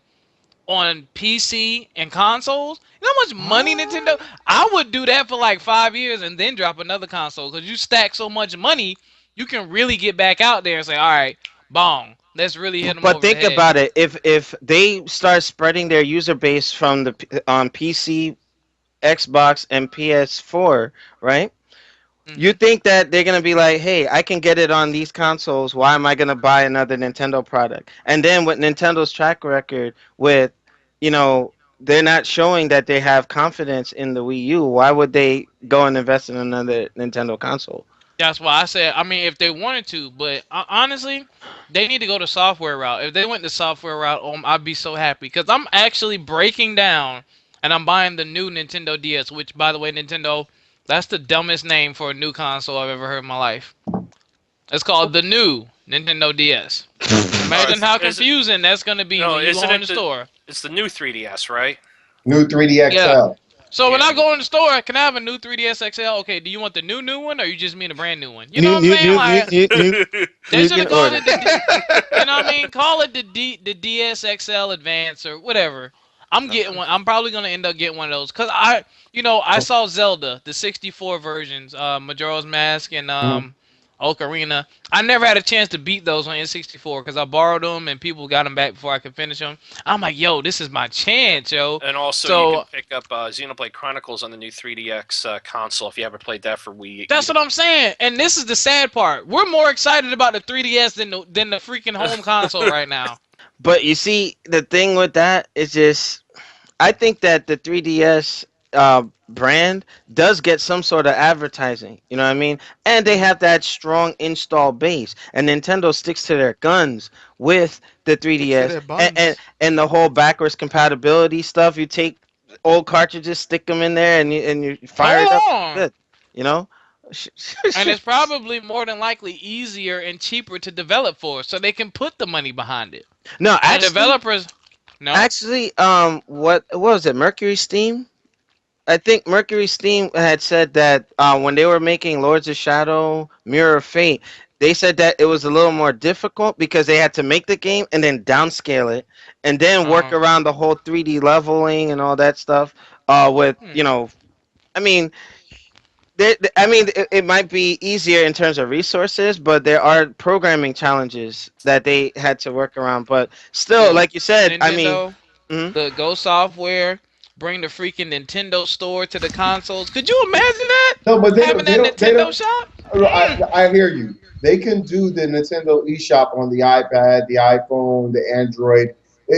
on PC and consoles? You know how much money Nintendo? What? I would do that for like 5 years and then drop another console because you stack so much money, you can really get back out there and say, all right, bong, let's really hit them But over the think head. about it. If they start spreading their user base from the PC, Xbox, and PS4, right? You Hmm. think that they're gonna be like, "Hey, I can get it on these consoles. Why am I gonna buy another Nintendo product?" And then with Nintendo's track record, with you know, they're not showing that they have confidence in the Wii U. Why would they go and invest in another Nintendo console? That's why I said, I mean, if they wanted to, but honestly, they need to go the software route. If they went the software route, I'd be so happy because I'm actually breaking down and I'm buying the new Nintendo DS, which, by the way, Nintendo, that's the dumbest name for a new console I've ever heard in my life. It's called the new Nintendo DS. Oh, Imagine how is it? confusing that's going to be No, when you go isn't in it the the? store. It's the new 3DS, right? New 3D Yeah. XL. So when Yeah. I go in the store, can I have a new 3DS XL? Okay, do you want the new one or you just mean a brand new one? You know New, what I'm new, saying? new, new, Like, new, new. they You should have can called order. it you know what I mean? Call it the DS XL Advance or whatever. I'm getting one. I'm probably gonna end up getting one of those because I saw Zelda the 64 versions, Majora's Mask and Mhm. Ocarina. I never had a chance to beat those on N64 because I borrowed them and people got them back before I could finish them. I'm like, yo, this is my chance, yo. And also, you can So pick up Xenoblade Chronicles on the new 3DX console if you haven't played that for Wii that's either. what I'm saying. And this is the sad part. We're more excited about the 3DS than the freaking home console right now. But you see, the thing with that is just I think that the 3DS brand does get some sort of advertising. You know what I mean? And they Mhm. have that strong install base. And Nintendo sticks to their guns with the Stick to 3DS their and, buns. and the whole backwards compatibility stuff. You take old cartridges, stick them in there, and you fire it Hold up. on. Good. You know? And it's probably more than likely easier and cheaper to develop for, so they can put the money behind it. No, And the actually, developers, no. actually, what was it? Mercury Steam? I think Mercury Steam had said that when they were making Lords of Shadow, Mirror of Fate, they said that it was a little more difficult because they had to make the game and then downscale it and then work Uh, around the whole 3D leveling and all that stuff. With hmm. I mean, it might be easier in terms of resources, but there are programming challenges that they had to work around. But still, Look, like you said, I mean, Nintendo, mhm. the Go software, bring the freaking Nintendo store to the consoles. Could you imagine that? No, but Having that they Nintendo don't. shop? Mm. I hear you. They can do the Nintendo eShop on the iPad, the iPhone, the Android.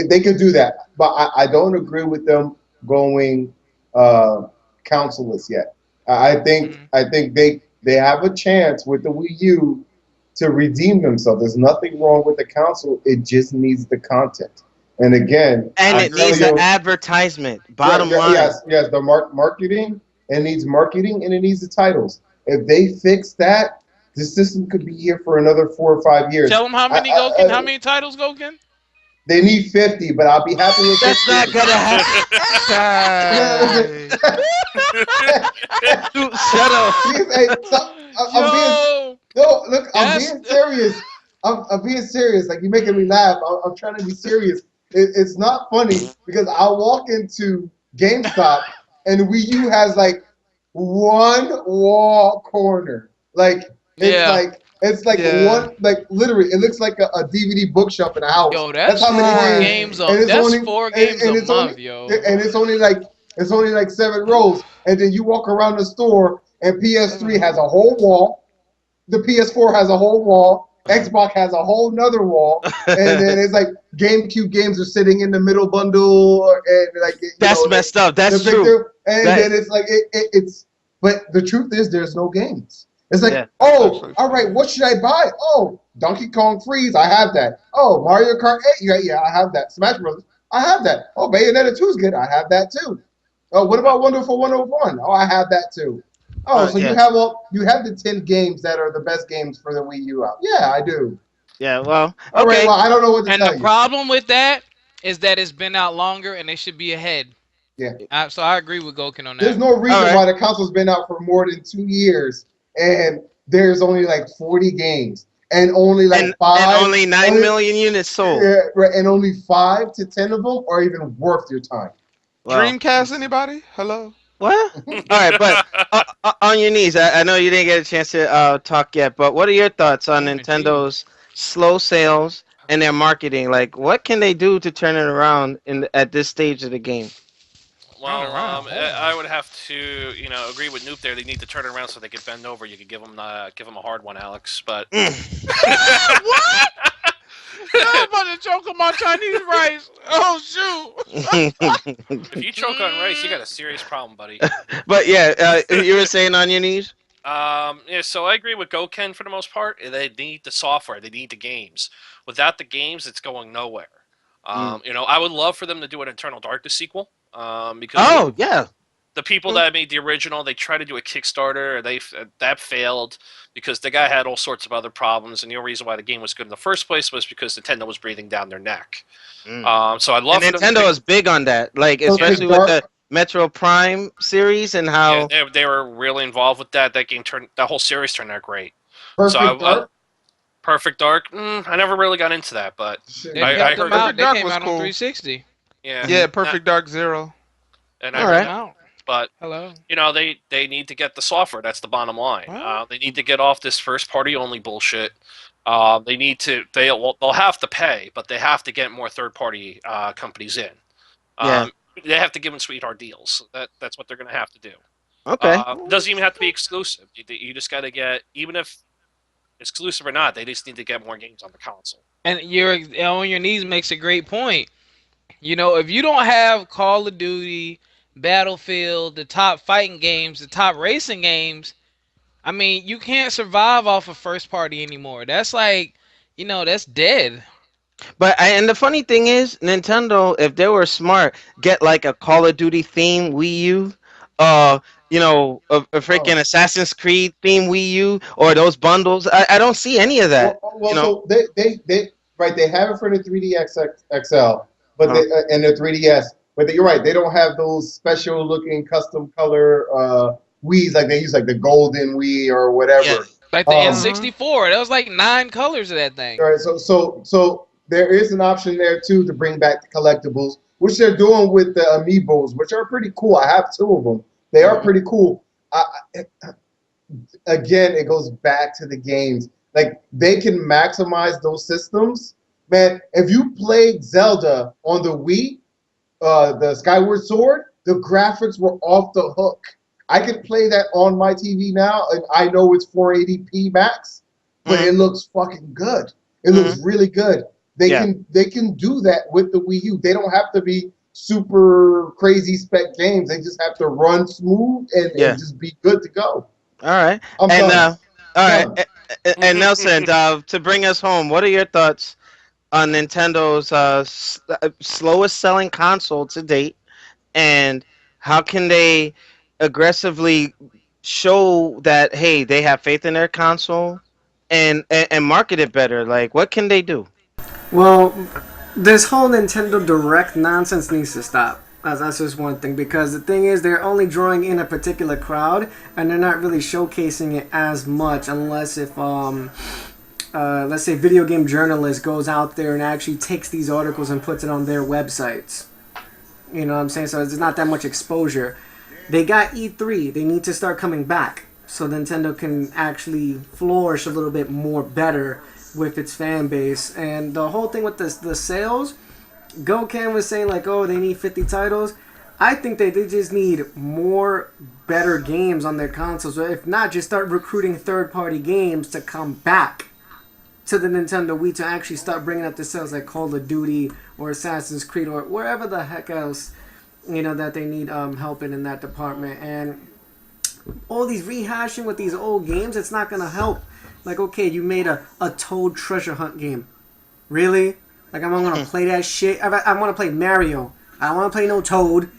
They could do that, but I don't agree with them going uh, counseless yet. Mm. I think they have a chance with the Wii U to redeem themselves. There's nothing wrong with the console. It just needs the content. And again, And I I'm it agree. telling needs an you, advertisement. Bottom line. yes, the marketing. It needs marketing and it needs the titles. If they fix that, the system could be here for another 4 or 5 years. Tell them how many Goken, how many titles Goken? They need 50, but I'll be happy with That's not 50. gonna happen. Hey. Dude, shut up. Hey, so, I'm being Yo, no look. I'm that's being serious. I'm being serious. Like, you're making me laugh. I'm trying to be serious. It's not funny because I'll walk into GameStop and Wii U has like one wall corner. Like Yeah. it's like Yeah. one, like literally it looks like a DVD bookshelf in a house. Yo, That's that's how four many games games, a and it's that's only four games and a it's only month, yo. and it's only like 7 rows, and then you walk around the store and PS3 has a whole wall, the PS4 has a whole wall, Xbox has a whole nother wall, and then it's like GameCube games are sitting in the middle bundle, and like That's messed up. the That's true. picture, and That then it's like it's. But the truth is, there's no games. It's like, yeah. oh, all right, what should I buy? Oh, Donkey Kong Freeze, I have that. Oh, Mario Kart 8, yeah, I have that. Smash Bros, I have that. Oh, Bayonetta 2 is good, I have that too. Oh, what about Wonderful 101? Oh, I have that too. Oh, so Yeah. you have the 10 games that are the best games for the Wii U out. Yeah, I do. Yeah. Well. All right, Okay. well, I don't know what to And tell the you. problem with that is that it's been out longer and they should be ahead. Yeah. So I agree with Goken on There's that. no reason right. why the console's been out for more than 2 years, and there's only like 40 games, and only like And five, only 9 million units sold. yeah, right, and only 5 to 10 of them are even worth your time. Well, Dreamcast, anybody? Hello. what? All right, but on your knees. I know you didn't get a chance to talk yet, but what are your thoughts on Oh, my Nintendo's slow sales and their marketing? Like, what can they do to turn it around at this stage of the game? Well, around. I would have to, agree with Noop there. They need to turn it around so they can bend over. You could give them a hard one, Alex. But What? I'm about to choke on my Chinese rice. Oh shoot! if you choke on rice, you got a serious problem, buddy. But yeah, you were saying on your knees. Yeah, so I agree with Goken for the most part. They need the software. They need the games. Without the games, it's going nowhere. I would love for them to do an Eternal Darkness sequel. Because Oh yeah. the people that made the original, they tried to do a Kickstarter, that failed because the guy had all sorts of other problems, and the only reason why the game was good in the first place was because Nintendo was breathing down their neck. So I'd love And for them Nintendo is big on that, like especially with the Metro Prime series and how. yeah, they were really involved with that. That whole series turned out great. Perfect Dark. Perfect Dark. I never really got into that, but They I helped heard them out. They Dark came was out on cool. 360. yeah, Yeah, Perfect Dark Zero. And All I right. heard Came out. but Hello. they need to get the software. That's the bottom line. Wow. They need to get off this first party only bullshit. They need to. They'll have to pay, but they have to get more third party companies in. Yeah. They have to give them sweetheart deals. That's what they're going to have to do. Okay. Doesn't even have to be exclusive. You just got to get, even if exclusive or not, they just need to get more games on the console. And you're on your knees makes a great point. If you don't have Call of Duty, Battlefield, the top fighting games, the top racing games, I mean, you can't survive off of first party anymore. That's like, that's dead. And the funny thing is, Nintendo, if they were smart, get like a Call of Duty theme Wii U, a freaking Assassin's Creed theme Wii U, or those bundles. I don't see any of that. So they have it for the 3DS XL, but and the 3DS. But you're right, they don't have those special looking custom color Wii's like they use, like the golden Wii or whatever. Yeah. Like the N64, that was like 9 colors of that thing. All right, so there is an option there too to bring back the collectibles, which they're doing with the amiibos, which are pretty cool. I have 2 of them. They are pretty cool. Again, it goes back to the games. Like, they can maximize those systems. Man, if you played Zelda on the Wii, the Skyward Sword, the graphics were off the hook. I can play that on my TV now, and I know it's 480p max, but it looks fucking good. It looks really good. They can do that with the Wii U. They don't have to be super crazy spec games. They just have to run smooth and just be good to go. All right. All right. And Nelson, to bring us home, what are your thoughts on Nintendo's slowest selling console to date, and how can they aggressively show that, hey, they have faith in their console and market it better? Like, what can they do? Well, this whole Nintendo Direct nonsense needs to stop. That's just one thing, because the thing is, they're only drawing in a particular crowd, and they're not really showcasing it as much, unless if let's say, video game journalist goes out there and actually takes these articles and puts it on their websites. You know what I'm saying? So there's not that much exposure. They got E3. They need to start coming back so Nintendo can actually flourish a little bit more better with its fan base. And the whole thing with the sales, Gokan was saying like, oh, they need 50 titles. I think they just need more better games on their consoles. Or if not, just start recruiting third-party games to come back to the Nintendo Wii to actually start bringing up the sales like Call of Duty or Assassin's Creed or wherever the heck else, you know, that they need help in that department. And all these rehashing with these old games, it's not going to help. Like, okay, you made a Toad treasure hunt game. Really? Like, I'm going to play that shit? I want to play Mario. I don't want to play no Toad.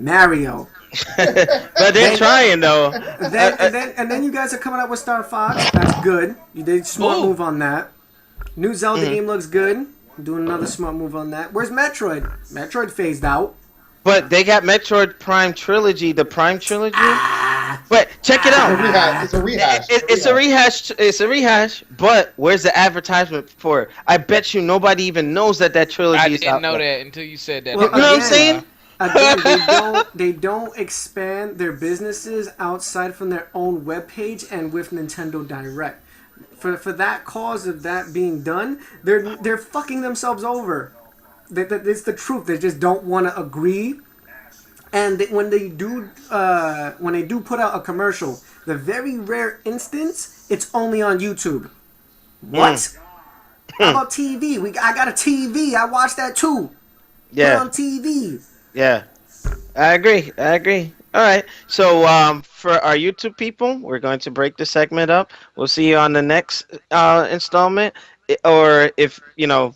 Mario. But they're trying though. And then you guys are coming up with Star Fox. That's good. You did a smart move on that. New Zelda game looks good. Doing another smart move on that. Where's Metroid? Metroid phased out. But they got Metroid Prime Trilogy, the Prime Trilogy. But check it out. It's a rehash. It's a rehash. It's a rehash. But where's the advertisement for it? I bet you nobody even knows that trilogy I is didn't out know there. that until you said that. Well, You know what I'm saying? Again, they don't expand their businesses outside from their own webpage and with Nintendo Direct. For that cause of that being done, they're fucking themselves over. It's the truth. They just don't want to agree. And when they do put out a commercial, the very rare instance, it's only on YouTube. What? How about TV? I got a TV. I watch that too. Yeah. Put on TV. Yeah, I agree. All right. So for our YouTube people, we're going to break the segment up. We'll see you on the next installment. Or if you want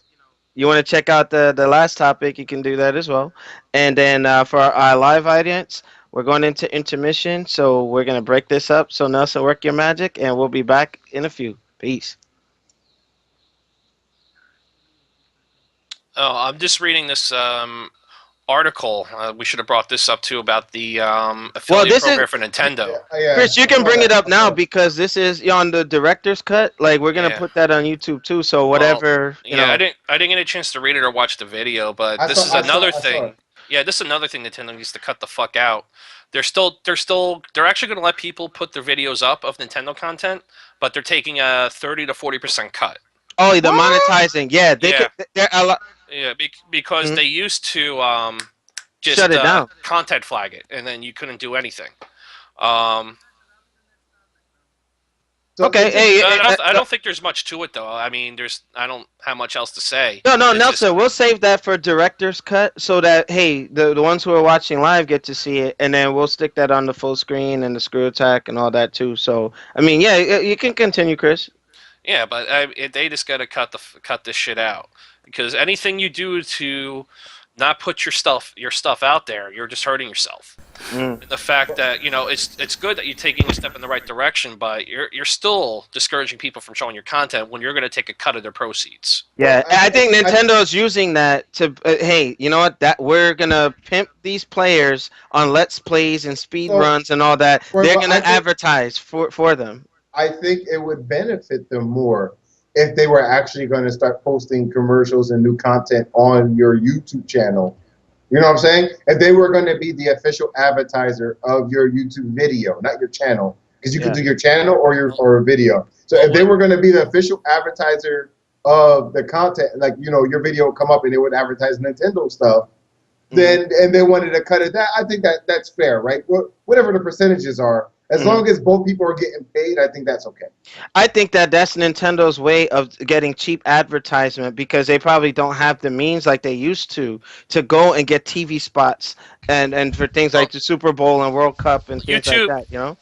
to check out the last topic, you can do that as well. And then for our live audience, we're going into intermission. So we're going to break this up. So Nelson, work your magic, and we'll be back in a few. Peace. Oh, I'm just reading this article. We should have brought this up too about the affiliate program for Nintendo. Yeah. Chris, you can bring it up now because this is on the director's cut. Like we're gonna put that on YouTube too. So whatever. You know. I didn't get a chance to read it or watch the video, but this is another thing. Yeah, this is another thing Nintendo needs to cut the fuck out. They're actually going to let people put their videos up of Nintendo content, but they're taking a 30 to 40% cut. Oh, the monetizing. Yeah, they're a lot. Yeah, because they used to just shut it down, content flag it, and then you couldn't do anything. Okay, hey, I don't think there's much to it though. I mean, I don't have much else to say. No, It's Nelson, we'll save that for director's cut so that the ones who are watching live get to see it, and then we'll stick that on the full screen and the screw attack and all that too. So I mean, yeah, you can continue, Chris. Yeah, but they just got to cut this shit out, because anything you do to not put your stuff out there, you're just hurting yourself. And the fact that it's good that you're taking a step in the right direction, but you're still discouraging people from showing your content when you're going to take a cut of their proceeds. Yeah, I think Nintendo's using that to hey, you know what? That we're gonna pimp these players on Let's Plays and speed runs and all that. They're gonna advertise for them. I think it would benefit them more if they were actually going to start posting commercials and new content on your YouTube channel. You know what I'm saying? If they were going to be the official advertiser of your YouTube video, not your channel, because you could do your channel or a video. So if they were going to be the official advertiser of the content, like your video would come up and they would advertise Nintendo stuff, then and they wanted to cut it. I think that's fair, right? Whatever the percentages are. As long as both people are getting paid, I think that's okay. I think that's Nintendo's way of getting cheap advertisement because they probably don't have the means like they used to go and get TV spots and for things like the Super Bowl and World Cup and things like that,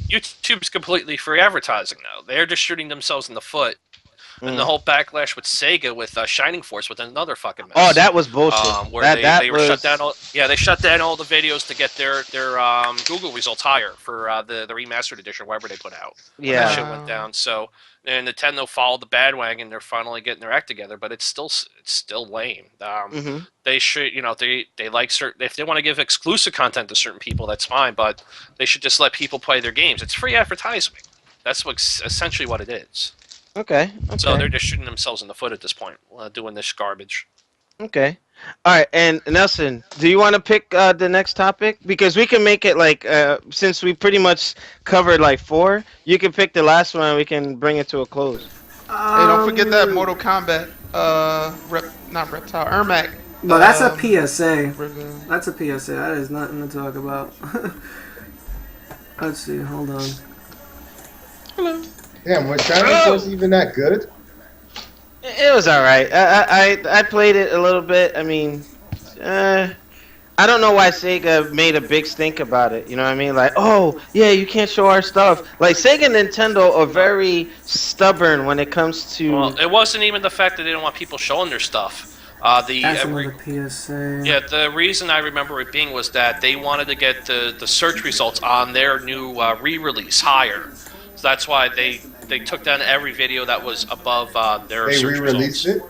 YouTube's completely free advertising now. They're just shooting themselves in the foot. And the whole backlash with Sega with Shining Force with another fucking mess. Oh, that was bullshit. Where they were shut down. They shut down all the videos to get their Google results higher for the remastered edition, whatever they put out. Yeah, that shit went down. So and Nintendo followed the bandwagon. They're finally getting their act together, but it's still lame. They should, they like certain. If they want to give exclusive content to certain people, that's fine. But they should just let people play their games. It's free advertising. That's essentially what it is. Okay. So Okay. they're just shooting themselves in the foot at this point, doing this garbage. Okay. All right. And Nelson, do you want to pick the next topic? Because we can make it like since we pretty much covered like four, you can pick the last one. And we can bring it to a close. Hey, don't forget that Um, Mortal Kombat. Not reptile. Ermac. but that's a Um, PSA. review. That's a PSA. That is nothing to talk about. Let's see. Hold on. Hello. Damn, was Shining Force Oh, even that good? it was all right. I played it a little bit. I mean, uh, I don't know why Sega made a big stink about it. You know what I mean? Like, oh yeah, you can't show our stuff. Like Sega and Nintendo are No. very stubborn when it comes Well, to. it wasn't even the fact that they didn't want people showing their stuff. That's another PSA. Yeah, the reason I remember it being was that they wanted to get the search results on their new re-release higher. So that's why they took down every video that was above their They search re-released results. it.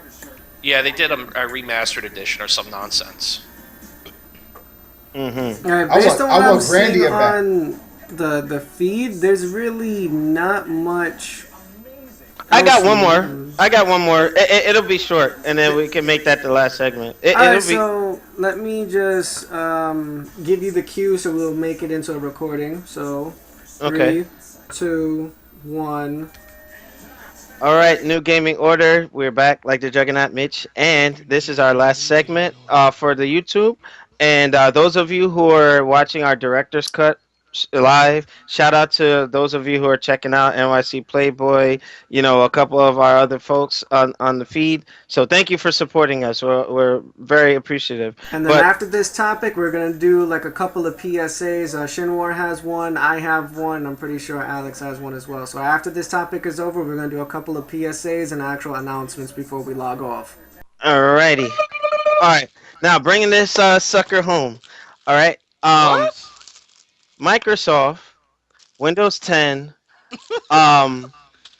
Yeah, they did a remastered edition or some nonsense. Mm-hmm. Alright, I based want on I what I'm want seeing Grandia back. on the feed, there's really not much I got else one more. news. I got one more. It'll be short, and then we can make that the last segment. Alright, It'll be. so let me just give you the cue so we'll make it into a recording. So, Okay. 3, 2, 1. All right, new gaming order. We're back like the Juggernaut Mitch, and this is our last segment for the YouTube. And those of you who are watching our director's cut live, shout out to those of you who are checking out NYC Playboy. You know, a couple of our other folks on the feed. So thank you for supporting us. We're very appreciative. And then But after this topic, we're gonna do like a couple of PSAs. Shinwar has one, I have one. I'm pretty sure Alex has one as well. So after this topic is over, we're gonna do a couple of PSAs and actual announcements before we log off. alrighty. All right, now bringing this sucker home. All right. What? Microsoft Windows 10 um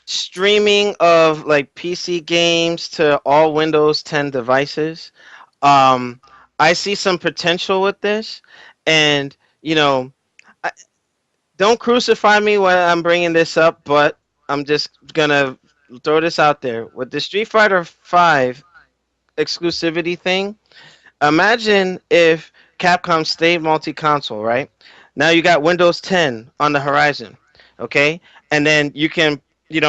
streaming of like PC games to all Windows 10 devices. Um I see some potential with this, and you know, I, don't crucify me when I'm bringing this up, but I'm just gonna throw this out there with the Street Fighter 5 exclusivity thing. Imagine if Capcom stayed multi-console, right? Now you got Windows 10 on the horizon, okay? And then you can,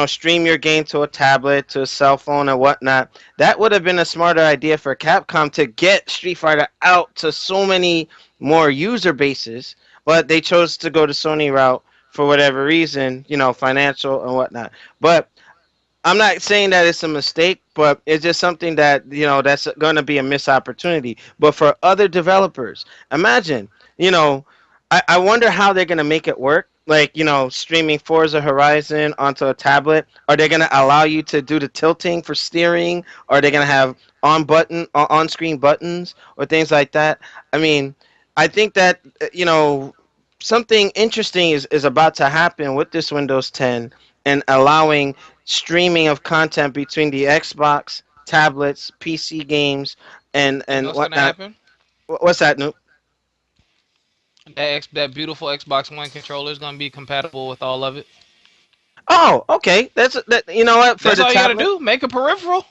stream your game to a tablet, to a cell phone, and whatnot. That would have been a smarter idea for Capcom to get Street Fighter out to so many more user bases, but they chose to go the Sony route for whatever reason, financial and whatnot. But I'm not saying that it's a mistake, but it's just something that that's going to be a missed opportunity. But for other developers, imagine, you know, I wonder how they're going to make it work. Like streaming Forza Horizon onto a tablet. Are they going to allow you to do the tilting for steering? Are they going to have on screen buttons or things like that? I mean, I think that something interesting is about to happen with this Windows 10 and allowing streaming of content between the Xbox, tablets, PC games, and You know and what's gonna whatnot. happen? What's that, Noop? That beautiful Xbox One controller is gonna be compatible with all of it. Oh, okay. That's that. You know what? For That's the all you gotta tablet do. Make a peripheral.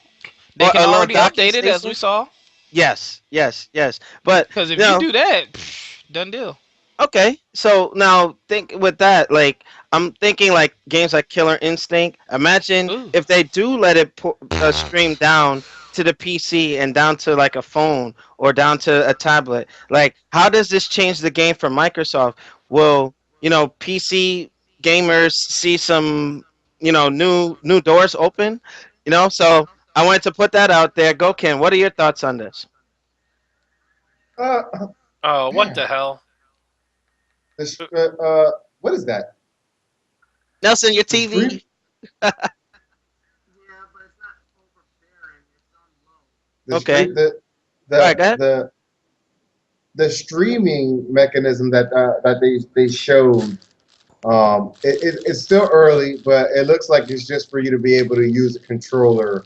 They or can a little already docking update it as we station. saw. Yes, yes, yes. But Because you if you know, do that, done deal. okay, so now think with that, like I'm thinking like games like Killer Instinct. Imagine Ooh. if they do let it stream down to the PC and down to like a phone or down to a tablet. Like, how does this change the game for Microsoft? Will PC gamers see some new doors open? So I wanted to put that out there. Go Ken. What are your thoughts on this? Uh, Oh, what damn. the hell? This, what is that? Nelson, your The TV. stream, the Okay. stream, the All right, the go ahead. the the streaming mechanism that they showed. It's still early, but it looks like it's just for you to be able to use a controller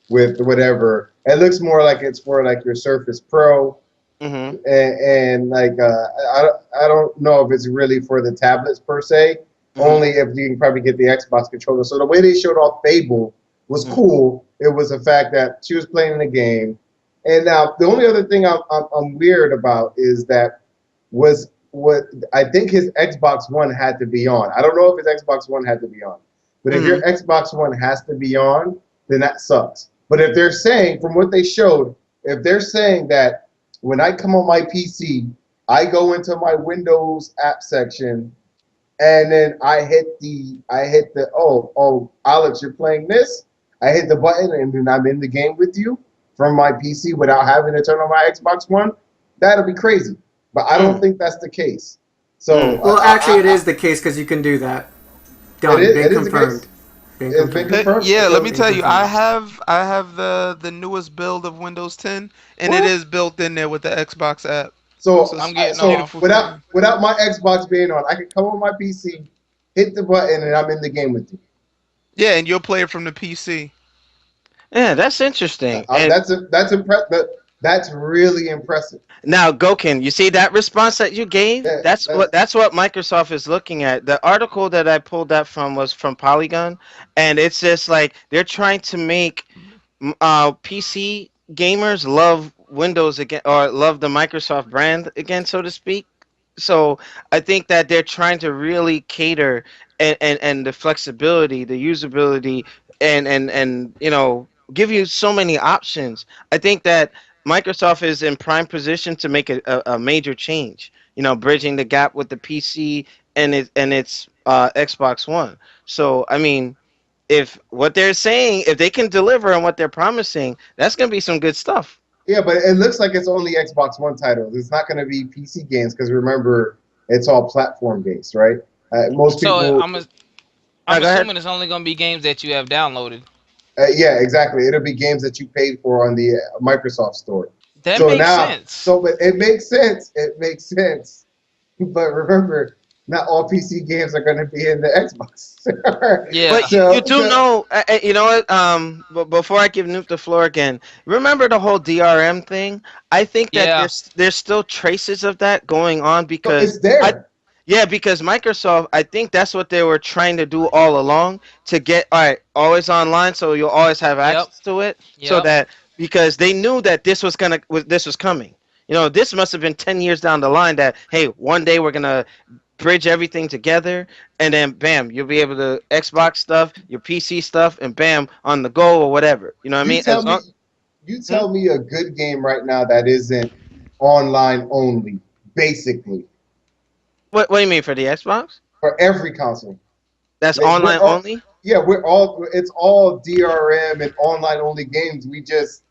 with whatever. It looks more like it's for like your Surface Pro, Mm-hmm. and like I don't know if it's really for the tablets per se. Mm-hmm. Only if you can probably get the Xbox controller. So the way they showed off Fable, was Mm. cool. It was the fact that she was playing the game. And now the only other thing I'm weird about is that was what I think his Xbox One had to be on. I don't know if his Xbox One had to be on, but if Hmm. your Xbox One has to be on, then that sucks. But if they're saying, from what they showed, if they're saying that when I come on my PC, I go into my Windows app section and then I hit the Alex, you're playing this. I hit the button and then I'm in the game with you from my PC without having to turn on my Xbox One. That'll be crazy. But I don't Mm. think that's the case. So Mm. Well, actually, it is the case because you can do that. it Done. is Been it is the confirmed. case. Been It's been confirmed. confirmed. Yeah, let me So Been tell you, confirmed. I have the newest build of Windows 10, and it what? is built in there with the Xbox app. So So I'm it's getting so off. beautiful without clean. without my Xbox being on, I can come on my PC, hit the button, and I'm in the game with you. Yeah, and you'll play it from the PC. Yeah, that's interesting. And That's impressive. That's really impressive. now, Gokin, you see that response that you gave? Yeah, That's what Microsoft is looking at. The article that I pulled that from was from Polygon, and it's just like they're trying to make PC gamers love Windows again or love the Microsoft brand again, so to speak. So I think that they're trying to really cater and the flexibility, the usability, and give you so many options. I think that Microsoft is in prime position to make a major change. Bridging the gap with the PC and its Xbox One. So I mean, if what they're saying, if they can deliver on what they're promising, that's gonna be some good stuff. yeah, but it looks like it's only Xbox One titles. It's not going to be PC games because remember, it's all platform based, right? Most So people, I'm Go ahead. assuming it's only gonna be games that you have downloaded. yeah, exactly. It'll be games that you paid for on the Microsoft Store. That So makes now, sense. but it makes sense. It makes sense. But remember, not all PC games are going to be in the Xbox. Yeah. But you so, do so know, you know what? But before I give Nuke the floor again, remember the whole DRM thing? I think that Yeah. there's still traces of that going on so because it's I there. yeah, because Microsoft, I think that's what they were trying to do all along to get all right, always online, so you'll always have Yep. access to it, so Yep. that because they knew that this was coming. This must have been 10 years down the line that hey, one day we're gonna bridge everything together, and then bam, you'll be able to Xbox stuff, your PC stuff, and bam, on the go or whatever. You know what I You mean? tell me, you Hmm? tell me a good game right now that isn't online only, basically, What do you mean for the Xbox? for every console. That's We're online all, only. yeah, it's all DRM and online only games. We just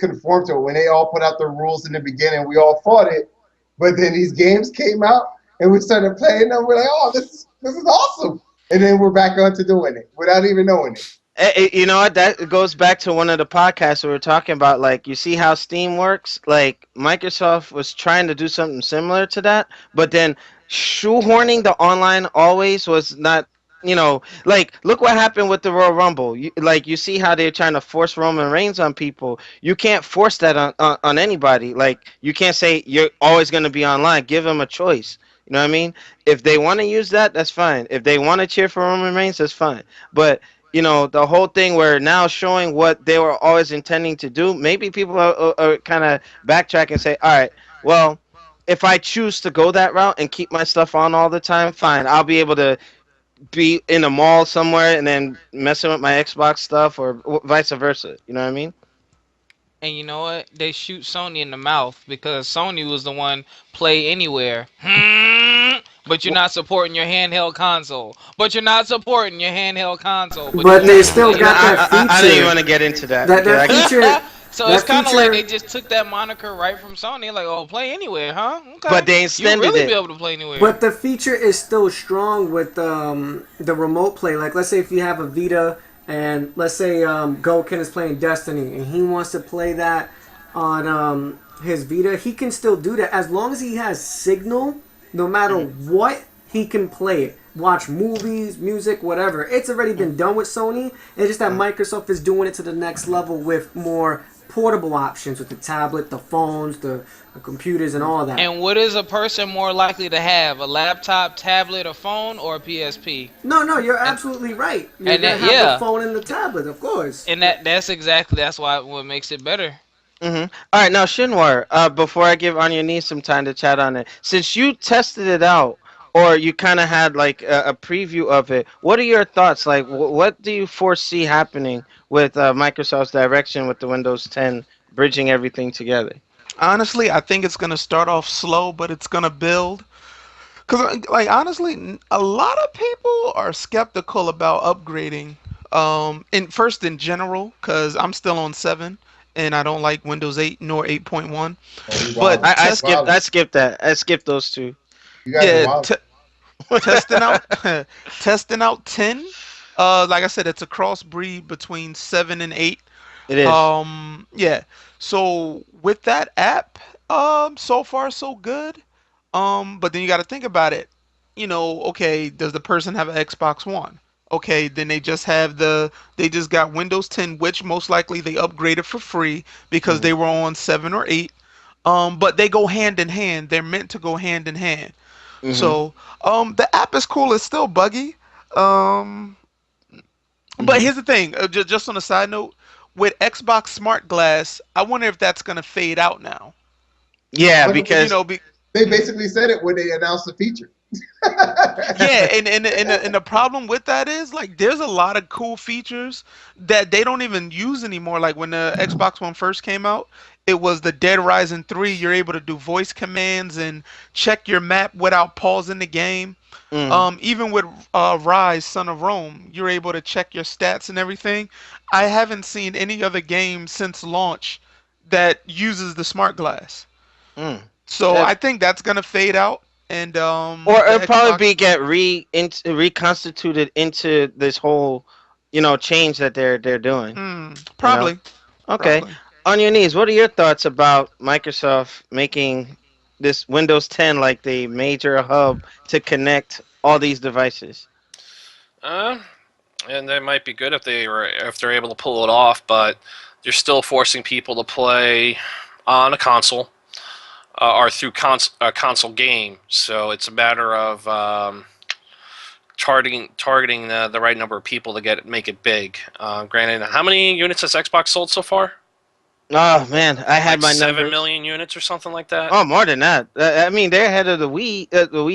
conform to it. When they all put out the rules in the beginning, we all fought it. But then these games came out and we started playing them. We're like, oh, this is awesome. And then we're back on to doing it without even knowing it. You know what? That goes back to one of the podcasts we were talking about. Like, you see how Steam works? Like, Microsoft was trying to do something similar to that, but then shoehorning the online always was not. Like, look what happened with the Royal Rumble. You see how they're trying to force Roman Reigns on people. You can't force that on anybody. Like, you can't say you're always going to be online. Give them a choice. You know what I mean? If they want to use that, that's fine. If they want to cheer for Roman Reigns, that's fine. But the whole thing where now showing what they were always intending to do, maybe people are kind of backtrack and say, all right, well, if I choose to go that route and keep my stuff on all the time, fine. I'll be able to be in a mall somewhere and then messing with my Xbox stuff or vice versa. You know what I mean? And you know what? They shoot Sony in the mouth because Sony was the one play anywhere. But you're not supporting your handheld console. But you're not supporting your handheld console. But you But want they to still play You know, got anywhere. that I know you want feature. to get into that That because that feature. So it's That kind of like feature. they just took that moniker right from Sony. Like, oh, play anywhere, huh? but Okay. they You'll extended really be it. able to play anywhere. But the feature is still strong with the remote play. Like, let's say if you have a Vita, and let's say Goken is playing Destiny, and he wants to play that on his Vita, he can still do that as long as he has signal. No matter Mhm. what, he can play it. Watch movies, music, whatever. It's already been done with Sony. It's just that Mhm. Microsoft is doing it to the next level with more portable options with the tablet, the phones, the computers, and all that. And what is a person more likely to have? A laptop, tablet, or phone, or a PSP? No, no, you're And absolutely right. You're and gonna that, have the yeah, phone and the tablet, of course. and that's why what makes it better. All right, now Shinwar. Before I give Anya Nee some time to chat on it, since you tested it out, or you kind of had like a preview of it, what are your thoughts? Like, what do you foresee happening with Microsoft's direction with the Windows 10 bridging everything together? Honestly, I think it's gonna start off slow, but it's gonna build. Cause like honestly, a lot of people are skeptical about upgrading. In first in general, cause I'm still on 7, and I don't like Windows 8 nor 8.1. Oh, you But wildin'. I You wildin'. skipped that. I skipped those two. You guys are yeah, wild. testing out testing out 10. Like I said, it's a crossbreed between 7 and 8. It is. Yeah. So with that app, so far so good. But then you got to think about it. Okay, does the person have an Xbox One? Okay, then they just got Windows 10, which most likely they upgraded for free because Mhm. they were on 7 or 8. But they go hand in hand. They're meant to go hand in hand. Mhm. So, the app is cool. It's still buggy. Um, but Mhm. here's the thing. Just on a side note, with Xbox Smart Glass, I wonder if that's gonna fade out now. Yeah, But You because know, they basically said it when they announced the feature. yeah, and the problem with that is like there's a lot of cool features that they don't even use anymore. Like when the Xbox One first came out, it was the Dead Rising 3. You're able to do voice commands and check your map without pausing the game. mm, Even with Rise, Son of Rome, you're able to check your stats and everything. I haven't seen any other game since launch that uses the smart glass. mm. So That, I think that's gonna fade out, and or the it'll probably Xbox. be get reconstituted into this whole, change that they're doing. You know. Probably, Okay. probably. On your knees, what are your thoughts about Microsoft making this Windows 10 like the major hub to connect all these devices? Uh, and they might be good if they're able to pull it off, but they're still forcing people to play on a console or through a console game. So it's a matter of targeting the right number of people to make it big. Granted, how many units has Xbox sold so far? Oh man, I had Like my 7 numbers. million units or something like that. Oh, more than that. I mean, they're ahead of the Wii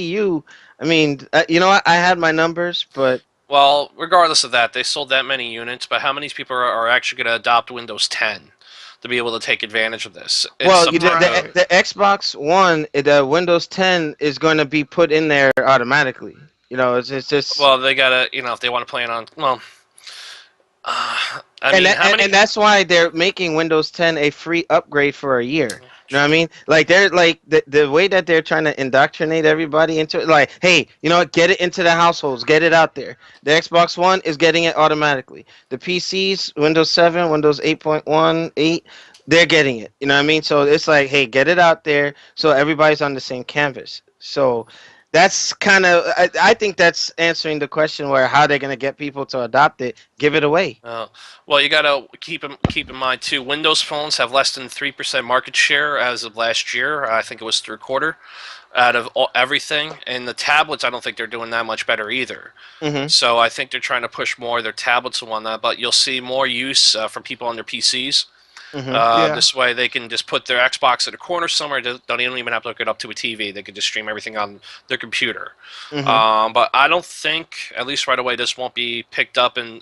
U. I mean, you know what? I had my numbers, but Well, regardless of that, they sold that many units, but how many people are actually going to adopt Windows 10 to be able to take advantage of this? It's well, some type of the Xbox One, the Windows 10 is going to be put in there automatically. It's just. well, they gotta if they want to play it on I And mean, how many? and that's why they're making Windows 10 a free upgrade for a year. You know what I mean? Like they're like the way that they're trying to indoctrinate everybody into it. Like, hey, you know what? Get it into the households. Get it out there. The Xbox One is getting it automatically. The PCs, Windows 7, Windows 8.1, 8, they're getting it. You know what I mean? So it's like, hey, get it out there so everybody's on the same canvas. So that's kind of I think that's answering the question where how they're gonna get people to adopt it. Give it away. Well, you gotta keep in mind too. Windows phones have less than 3% market share as of last year. I think it was third quarter out of everything. And the tablets, I don't think they're doing that much better either. Hmm. So I think they're trying to push more of their tablets and whatnot. But you'll see more use from people on their PCs. Hmm. Yeah. This way, they can just put their Xbox at a corner somewhere. Don't even have to hook it up to a TV. They can just stream everything on their computer. Hmm. But I don't think, at least right away, this won't be picked up in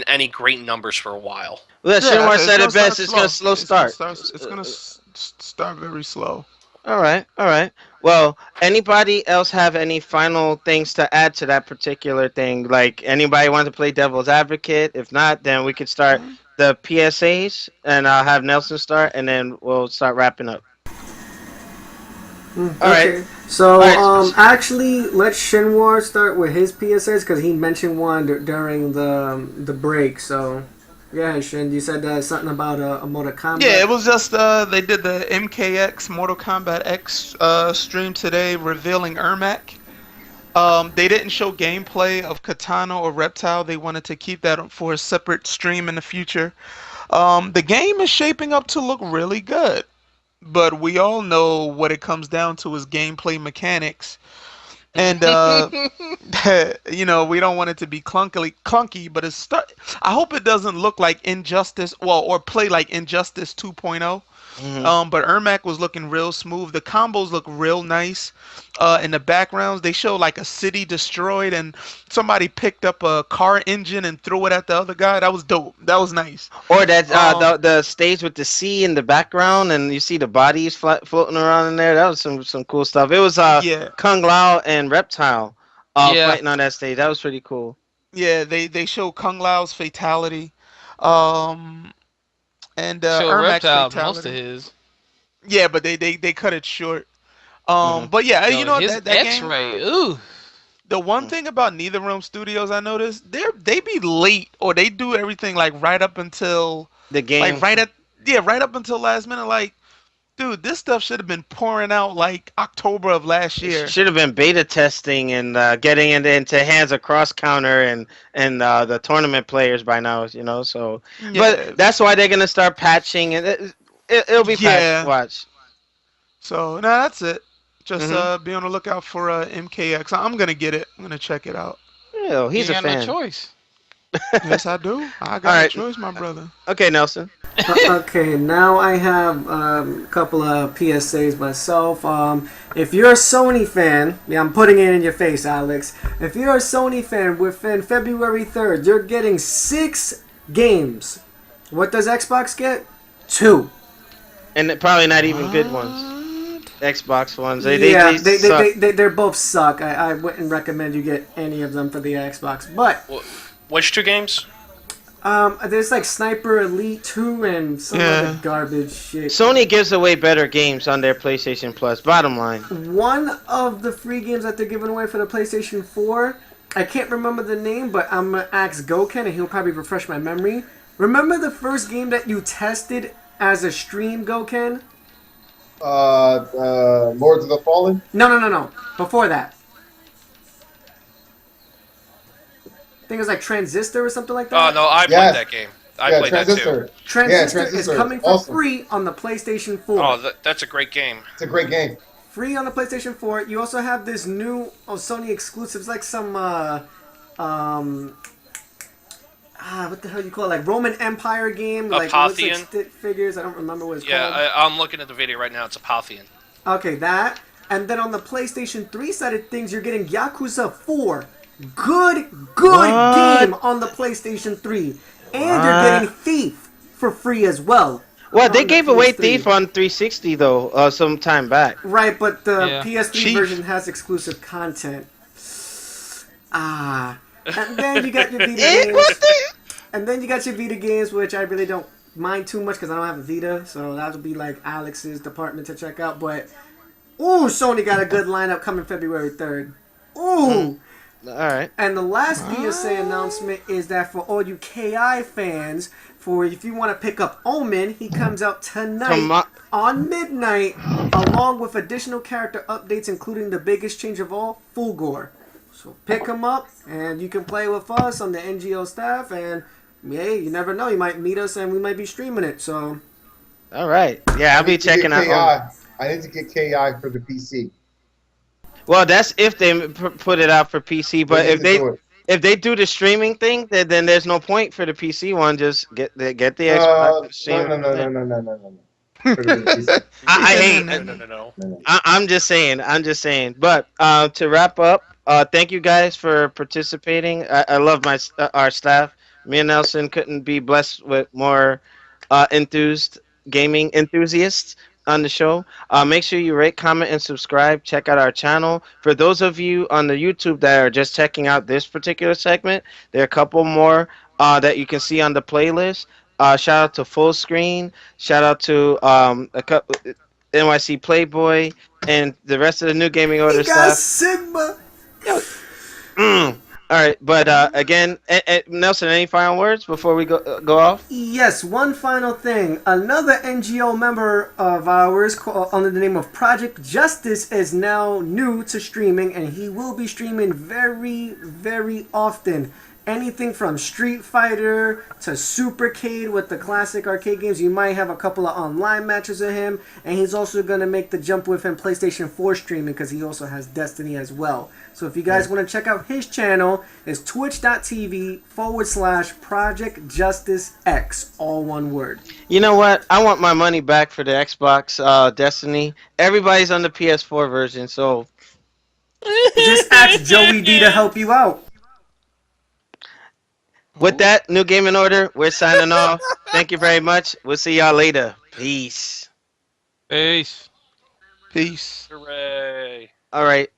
any great numbers for a while. Well, Yeah, Shinwar it's said gonna it start best. It's gonna slow. slow It's gonna start. start. It's gonna start very slow. All right, all right. Well, anybody else have any final things to add to that particular thing? Like anybody want to play devil's advocate? If not, then we could start the PSAs, and I'll have Nelson start, and then we'll start wrapping up. All right, Okay. So, all right. actually, let Shinwar start with his PSAs because he mentioned one during the break. So, yeah, Shin, you said something about a Mortal Kombat. Yeah, it was just they did the MKX Mortal Kombat X stream today revealing Ermac. They didn't show gameplay of Katana or Reptile. They wanted to keep that for a separate stream in the future. The game is shaping up to look really good, but we all know what it comes down to is gameplay mechanics. And we don't want it to be clunky, but I hope it doesn't look like Injustice, well, or play like Injustice 2.0. Hmm. But Ermac was looking real smooth. The combos look real nice. In the backgrounds, they show like a city destroyed and somebody picked up a car engine and threw it at the other guy. That was dope. That was nice. Or that Um, the stage with the sea in the background, and you see the bodies floating around in there. That was some cool stuff. It was yeah, Kung Lao and Reptile Yeah. fighting on that stage. That was pretty cool. yeah. They show Kung Lao's fatality, um, and Show Ermac's Reptile most of fatality. his. Yeah, but they cut it short. Hmm. But yeah, you Yo, know his that game. X-ray. Ooh. The one thing about NetherRealm Studios I noticed, they be late or they do everything like right up until The like game. right up until last minute. Like, dude, this stuff should have been pouring out like October of last year. Should have been beta testing and getting into hands of cross counter and the tournament players by now, So, Yeah, but that's why they're gonna start patching, and it'll be patched. yeah. Watch. So no, that's it. Just Hmm. be on the lookout for MKX. I'm gonna get it. I'm gonna check it out. Yeah, You he's ain't a got no fan. choice. Yes, I do. I All got a right. choice, my brother. Okay, Nelson. Okay, now I have a couple of PSAs myself. If you're a Sony fan, yeah, I'm putting it in your face, Alex. If you're a Sony fan, within February 3rd, you're getting 6 games. What does Xbox get? 2. And probably not even good ones. Xbox ones. Yeah, They suck. they're both suck. I wouldn't recommend you get any of them for the Xbox. But Which two games? there's like Sniper Elite 2 and some other Yeah. garbage shit. Sony gives away better games on their PlayStation Plus. Bottom line. One of the free games that they're giving away for the PlayStation 4, I can't remember the name, but I'm gonna ask Goken and he'll probably refresh my memory. Remember the first game that you tested as a stream, Goken? Lords of the Fallen. No. Before that. I think it was like Transistor or something like Oh that. no, I Yes. played that game. I Yeah, played that too. Transistor. Transistor, Transistor is is coming for awesome. free on the PlayStation 4. Oh, that's a great game. It's a great game. Free on the PlayStation 4. You also have this new Sony exclusives, like some what the hell you call it? Like Roman Empire game, like it looks like Apotheon? stick figures. I don't remember what it's Yeah, called. I'm looking at the video right now. It's Apotheon. Okay, that. And then on the PlayStation 3 side of things, you're getting Yakuza 4. Good What? game on the PlayStation 3. And you're getting Thief for free as well. Well, they on the gave away PS3. Thief on 360 though, some time back. Right, but the Yeah. PS3 Chief. version has exclusive content. Ah. And then you got your Vita games. And then you got your Vita games, which I really don't mind too much because I don't have a Vita. So that'll be like Alex's department to check out. But, ooh, Sony got a good lineup coming February 3rd. Ooh. All right. And the last PSA announcement is that for all you KI fans, for if you want to pick up Omen, he comes out tonight on midnight, along with additional character updates, including the biggest change of all, Fulgore. So pick him up, and you can play with us on the NGO staff, and hey, you never know, you might meet us, and we might be streaming it. So All right. Yeah, I'll be I need to get checking out. KI. I need to get KI for the PC. Well, that's if they put it out for PC. But They need if to they do it. if they do the streaming thing, then there's no point for the PC one. Just get the Xbox. No, stream. no. For the PC. I hate. No. I'm just saying. But to wrap up, thank you guys for participating. I love our staff. Me and Nelson couldn't be blessed with more enthused gaming enthusiasts on the show. Make sure you rate, comment, and subscribe. Check out our channel. For those of you on the YouTube that are just checking out this particular segment, there are a couple more that you can see on the playlist. Shout out to Full Screen. Shout out to a couple NYC Playboy and the rest of the New Gaming Order he got staff. Sigma. All right, but again, Nelson, any final words before we go off? Yes, one final thing. Another NGO member of ours under the name of Project Justice is now new to streaming, and he will be streaming very, very often. anything from Street Fighter to Supercade with the classic arcade games. You might have a couple of online matches with him, and he's also going to make the jump with him PlayStation 4 streaming because he also has Destiny as well. So if you guys want to check out his channel, it's twitch.tv/Project Justice X, all one word. You know what? I want my money back for the Xbox Destiny. Everybody's on the PS4 version, so Just ask Joey D to help you out. with that, New Game in Order, we're signing off. Thank you very much. We'll see y'all later. Peace. Peace. Peace. Hooray. All right.